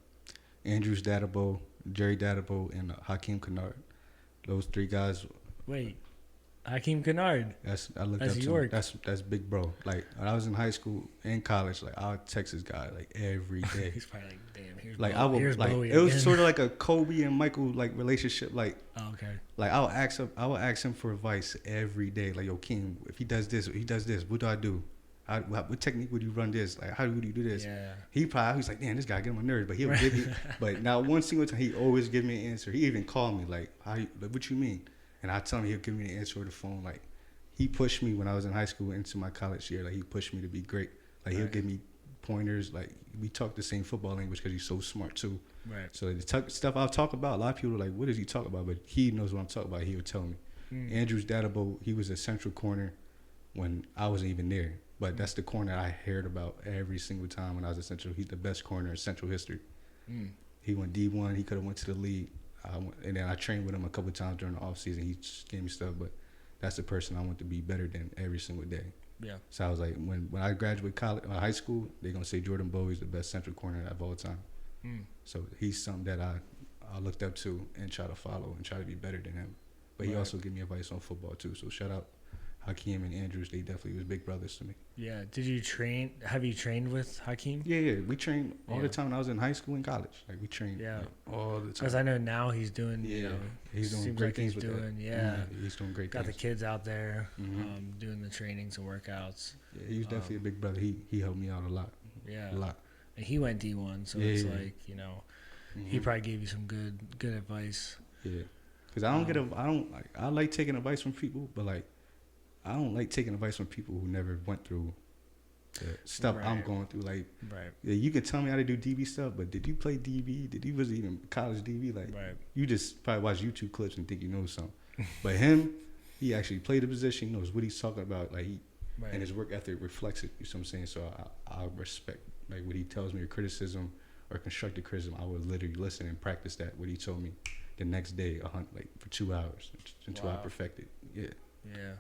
Andrews Dadabo, Jerry Dadabo, and Hakeem Kennard. Those 3 guys. Wait, Hakeem Kennard. That's York. That's big bro. Like, when I was in high school and college, like, I would text this guy like every day. He's probably like, damn, here's like Bowie. I would Here's like Bowie it was again. sort of like a Kobe and Michael like relationship. Like, okay. Like, I would ask him for advice every day. Like, yo, King, if he does this, what do I do? What technique would you run this? Like, how would you do this? Yeah. He's like, damn, this guy getting on my nerves. But he'll give me, but not one single time, he always give me an answer. He even called me, like, what you mean? And I tell him, he'll give me the answer over the phone. Like, he pushed me when I was in high school into my college year. Like, he pushed me to be great. Like, he'll give me pointers. Like, we talk the same football language because he's so smart, too. Right. So the stuff I'll talk about, a lot of people are like, what does he talk about? But he knows what I'm talking about. He would tell me. Andrews Dadabo, he was a central corner when I wasn't even there. But that's the corner I heard about every single time when I was at Central. He's the best corner in Central history. He went D1. He could have went to the league. And then I trained with him a couple of times during the offseason. He just gave me stuff. But that's the person I want to be better than every single day. Yeah. So I was like, when I graduate high school, they're going to say Jordan Bowie's the best central corner of all time. So he's something that I looked up to and try to follow and try to be better than him. But he also gave me advice on football too. So shout out Hakeem and Andrews. They definitely was big brothers to me. Yeah. Did you train? Have you trained with Hakeem? Yeah. We trained all the time when I was in high school and college. Like, we trained all the time. Because I know now he's doing, he's doing seems great like things he's with doing, that. He's doing great Got things. the kids out there doing the trainings and workouts. Yeah, he was definitely a big brother. He helped me out a lot. Yeah. A lot. And he went D1, so it's like, he probably gave you some good advice. Yeah. Because I like taking advice from people, but like, I don't like taking advice from people who never went through the stuff I'm going through. Like, you can tell me how to do DB stuff, but did you play DB? Did you was even college DB? Like, you just probably watch YouTube clips and think you know something. But him, he actually played the position. He knows what he's talking about. Like, and his work ethic reflects it. You know what I'm saying? So I respect like what he tells me, or criticism or constructive criticism. I would literally listen and practice that. What he told me the next day, for 2 hours until I perfected. Yeah. Yeah.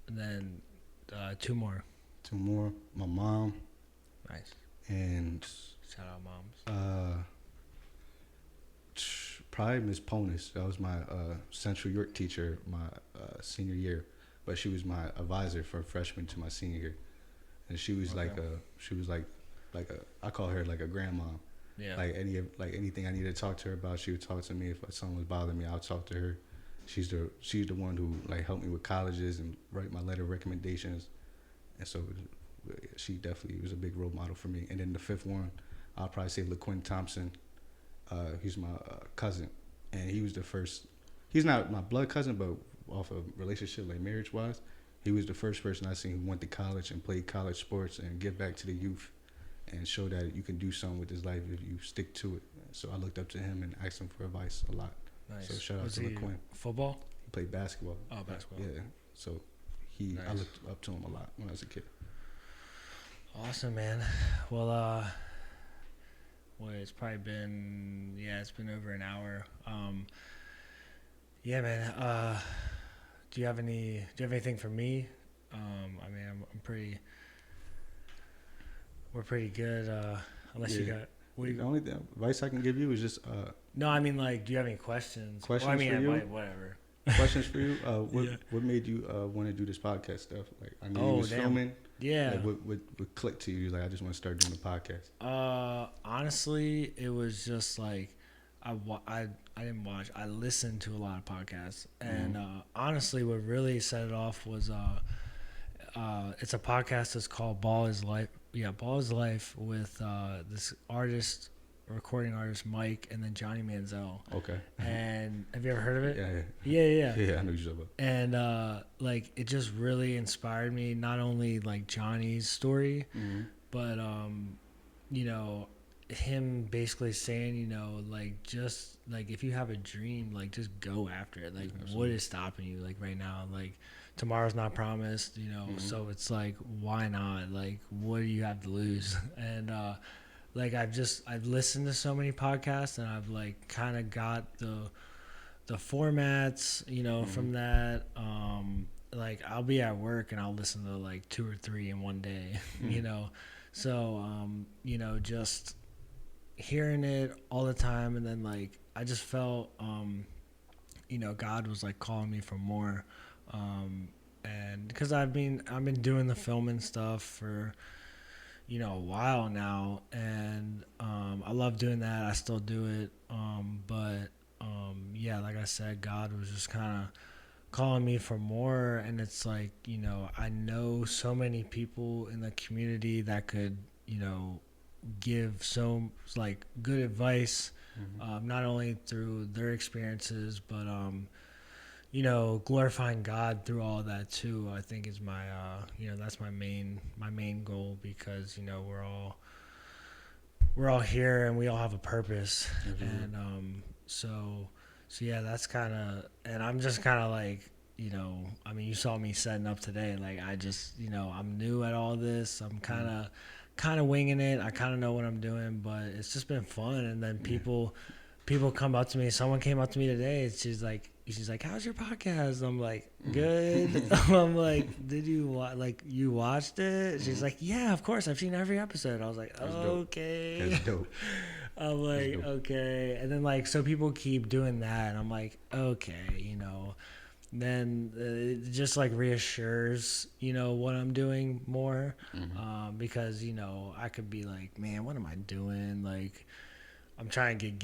And then 2 more. 2 more. My mom. Nice. And shout out moms. Probably Miss Ponis. That was my Central York teacher my senior year, but she was my advisor for freshman to my senior year, and she was like I call her like a grandma. Yeah. Like anything I needed to talk to her about, she would talk to me. If something was bothering me, I would talk to her. She's the one who like helped me with colleges and write my letter of recommendations, and so she definitely was a big role model for me. And then the 5th one, I'll probably say LaQuinn Thompson. He's my cousin, and he was the first. He's not my blood cousin, but off of relationship, like marriage wise, he was the first person I seen who went to college and played college sports and give back to the youth, and show that you can do something with his life if you stick to it. So I looked up to him and asked him for advice a lot. Nice. So shout out to LaQuinn. Football? He played basketball. Oh, basketball. Yeah. So I looked up to him a lot when I was a kid. Awesome, man. Well, it's probably been, it's been over an hour. Yeah, man. do you have anything for me? I mean, we're pretty good. Unless you got. The only advice I can give you is just. No, I mean, like, do you have any questions? Questions well, I mean, for you? Whatever. Questions for you? What made you want to do this podcast stuff? Like, I know you was filming. Yeah. Like, what clicked to you? Like, I just want to start doing the podcast. Honestly, it was just like I didn't watch. I listened to a lot of podcasts, and honestly, what really set it off was it's a podcast that's called Ball is Life. Yeah, Ball is Life with this recording artist Mike, and then Johnny Manziel. Okay. And have you ever heard of it? Yeah. Yeah. Yeah, I know what you're talking about. And like it just really inspired me. Not only like Johnny's story, but you know, him basically saying, you know, like just like if you have a dream, like just go after it. Like what is stopping you? Like right now, like tomorrow's not promised, you know. So it's like why not? Like what do you have to lose? And like I've listened to so many podcasts, and I've like kind of got the formats, you know, from that. Like I'll be at work and I'll listen to like 2 or 3 in one day, you know. So you know, just hearing it all the time, and then like I just felt you know, God was like calling me for more, and because I've been doing the filming stuff for, you know, a while now, and I love doing that. I still do it, but yeah, like I said, God was just kind of calling me for more, and it's like, you know, I know so many people in the community that could, you know, give so like good advice, not only through their experiences, but you know, glorifying God through all that too. I think is my you know, that's my main goal, because you know we're all here and we all have a purpose. And so yeah, that's kind of, and I'm just kind of like, you know, I mean, you saw me setting up today, like I just, you know, I'm new at all this. I'm kind of winging it. I kind of know what I'm doing, but it's just been fun. And then people come up to me. Someone came up to me today, and she's like, how's your podcast? I'm like, good. I'm like, did you you watched it? She's like, yeah, of course, I've seen every episode. I was like, okay. That's dope. I'm like, okay. And then like, so people keep doing that, and I'm like, okay, you know. Then it just like reassures, you know, what I'm doing more, because, you know, I could be like, man, what am I doing? Like, I'm trying to get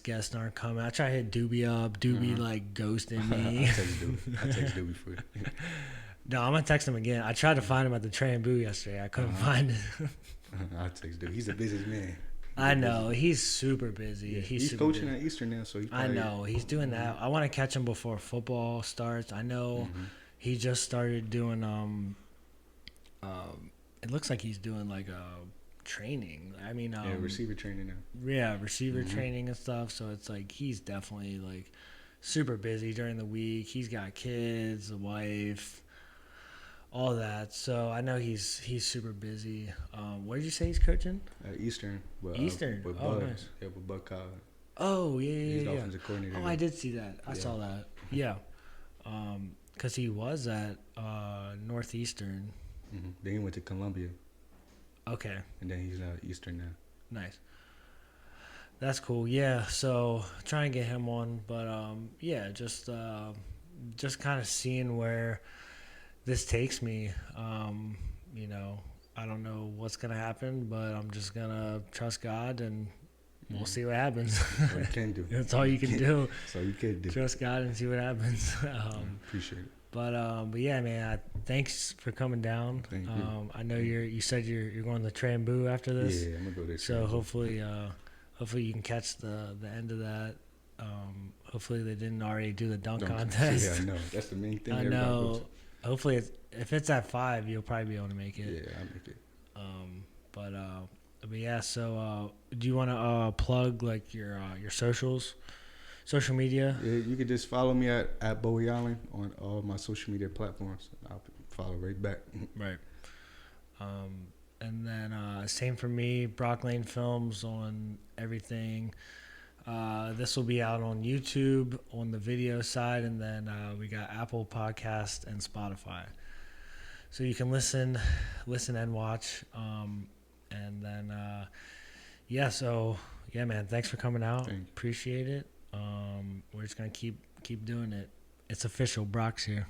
guests aren't coming. I try to hit Doobie up. Doobie like ghosting me. I text Doobie for you. No, I'm gonna text him again. I tried to find him at the Tray and Boo yesterday. I couldn't find him. I text Doobie. He's a busy man. I know. He's super busy. Yeah, he's super coaching busy at Eastern now, so I know. He's doing that. I want to catch him before football starts. I know he just started doing it looks like he's doing like a training. I mean, receiver training now. Yeah, receiver training and stuff. So it's like he's definitely like super busy during the week. He's got kids, a wife, all that. So I know he's super busy. Where did you say he's coaching? Eastern. Eastern. With oh, Bud. nice. Yeah, with Bud Collins. Oh, yeah. He's the offensive coordinator. Oh, I did see that. I saw that. Yeah. Because he was at Northeastern. Then he went to Columbia. Okay. And then he's Eastern now. Nice. That's cool. Yeah. So try and get him on, but yeah, just kind of seeing where this takes me. You know, I don't know what's gonna happen, but I'm just gonna trust God, and we'll see what happens. That's all you can do. That's all you can do. That's all you can do. Trust God and see what happens. Appreciate it. But yeah, man, thanks for coming down. Thank you. I know you said you're going to Tray and Boo after this. Yeah, I'm gonna go there. So hopefully you can catch the end of that. Hopefully they didn't already do the dunk contest. Yeah, I know. That's the main thing. I know. Hopefully, if it's at 5, you'll probably be able to make it. Yeah, I'll make it. But yeah. So, do you want to plug like your social media? Yeah, you can just follow me at Bowie Allen on all my social media platforms. I'll follow right back. Right. And then same for me, Brock Lane Films on everything. This will be out on YouTube on the video side, and then we got Apple Podcast and Spotify. So you can listen and watch. And then, man, thanks for coming out. Appreciate it. We're just going to keep doing it. It's official. Brock's here.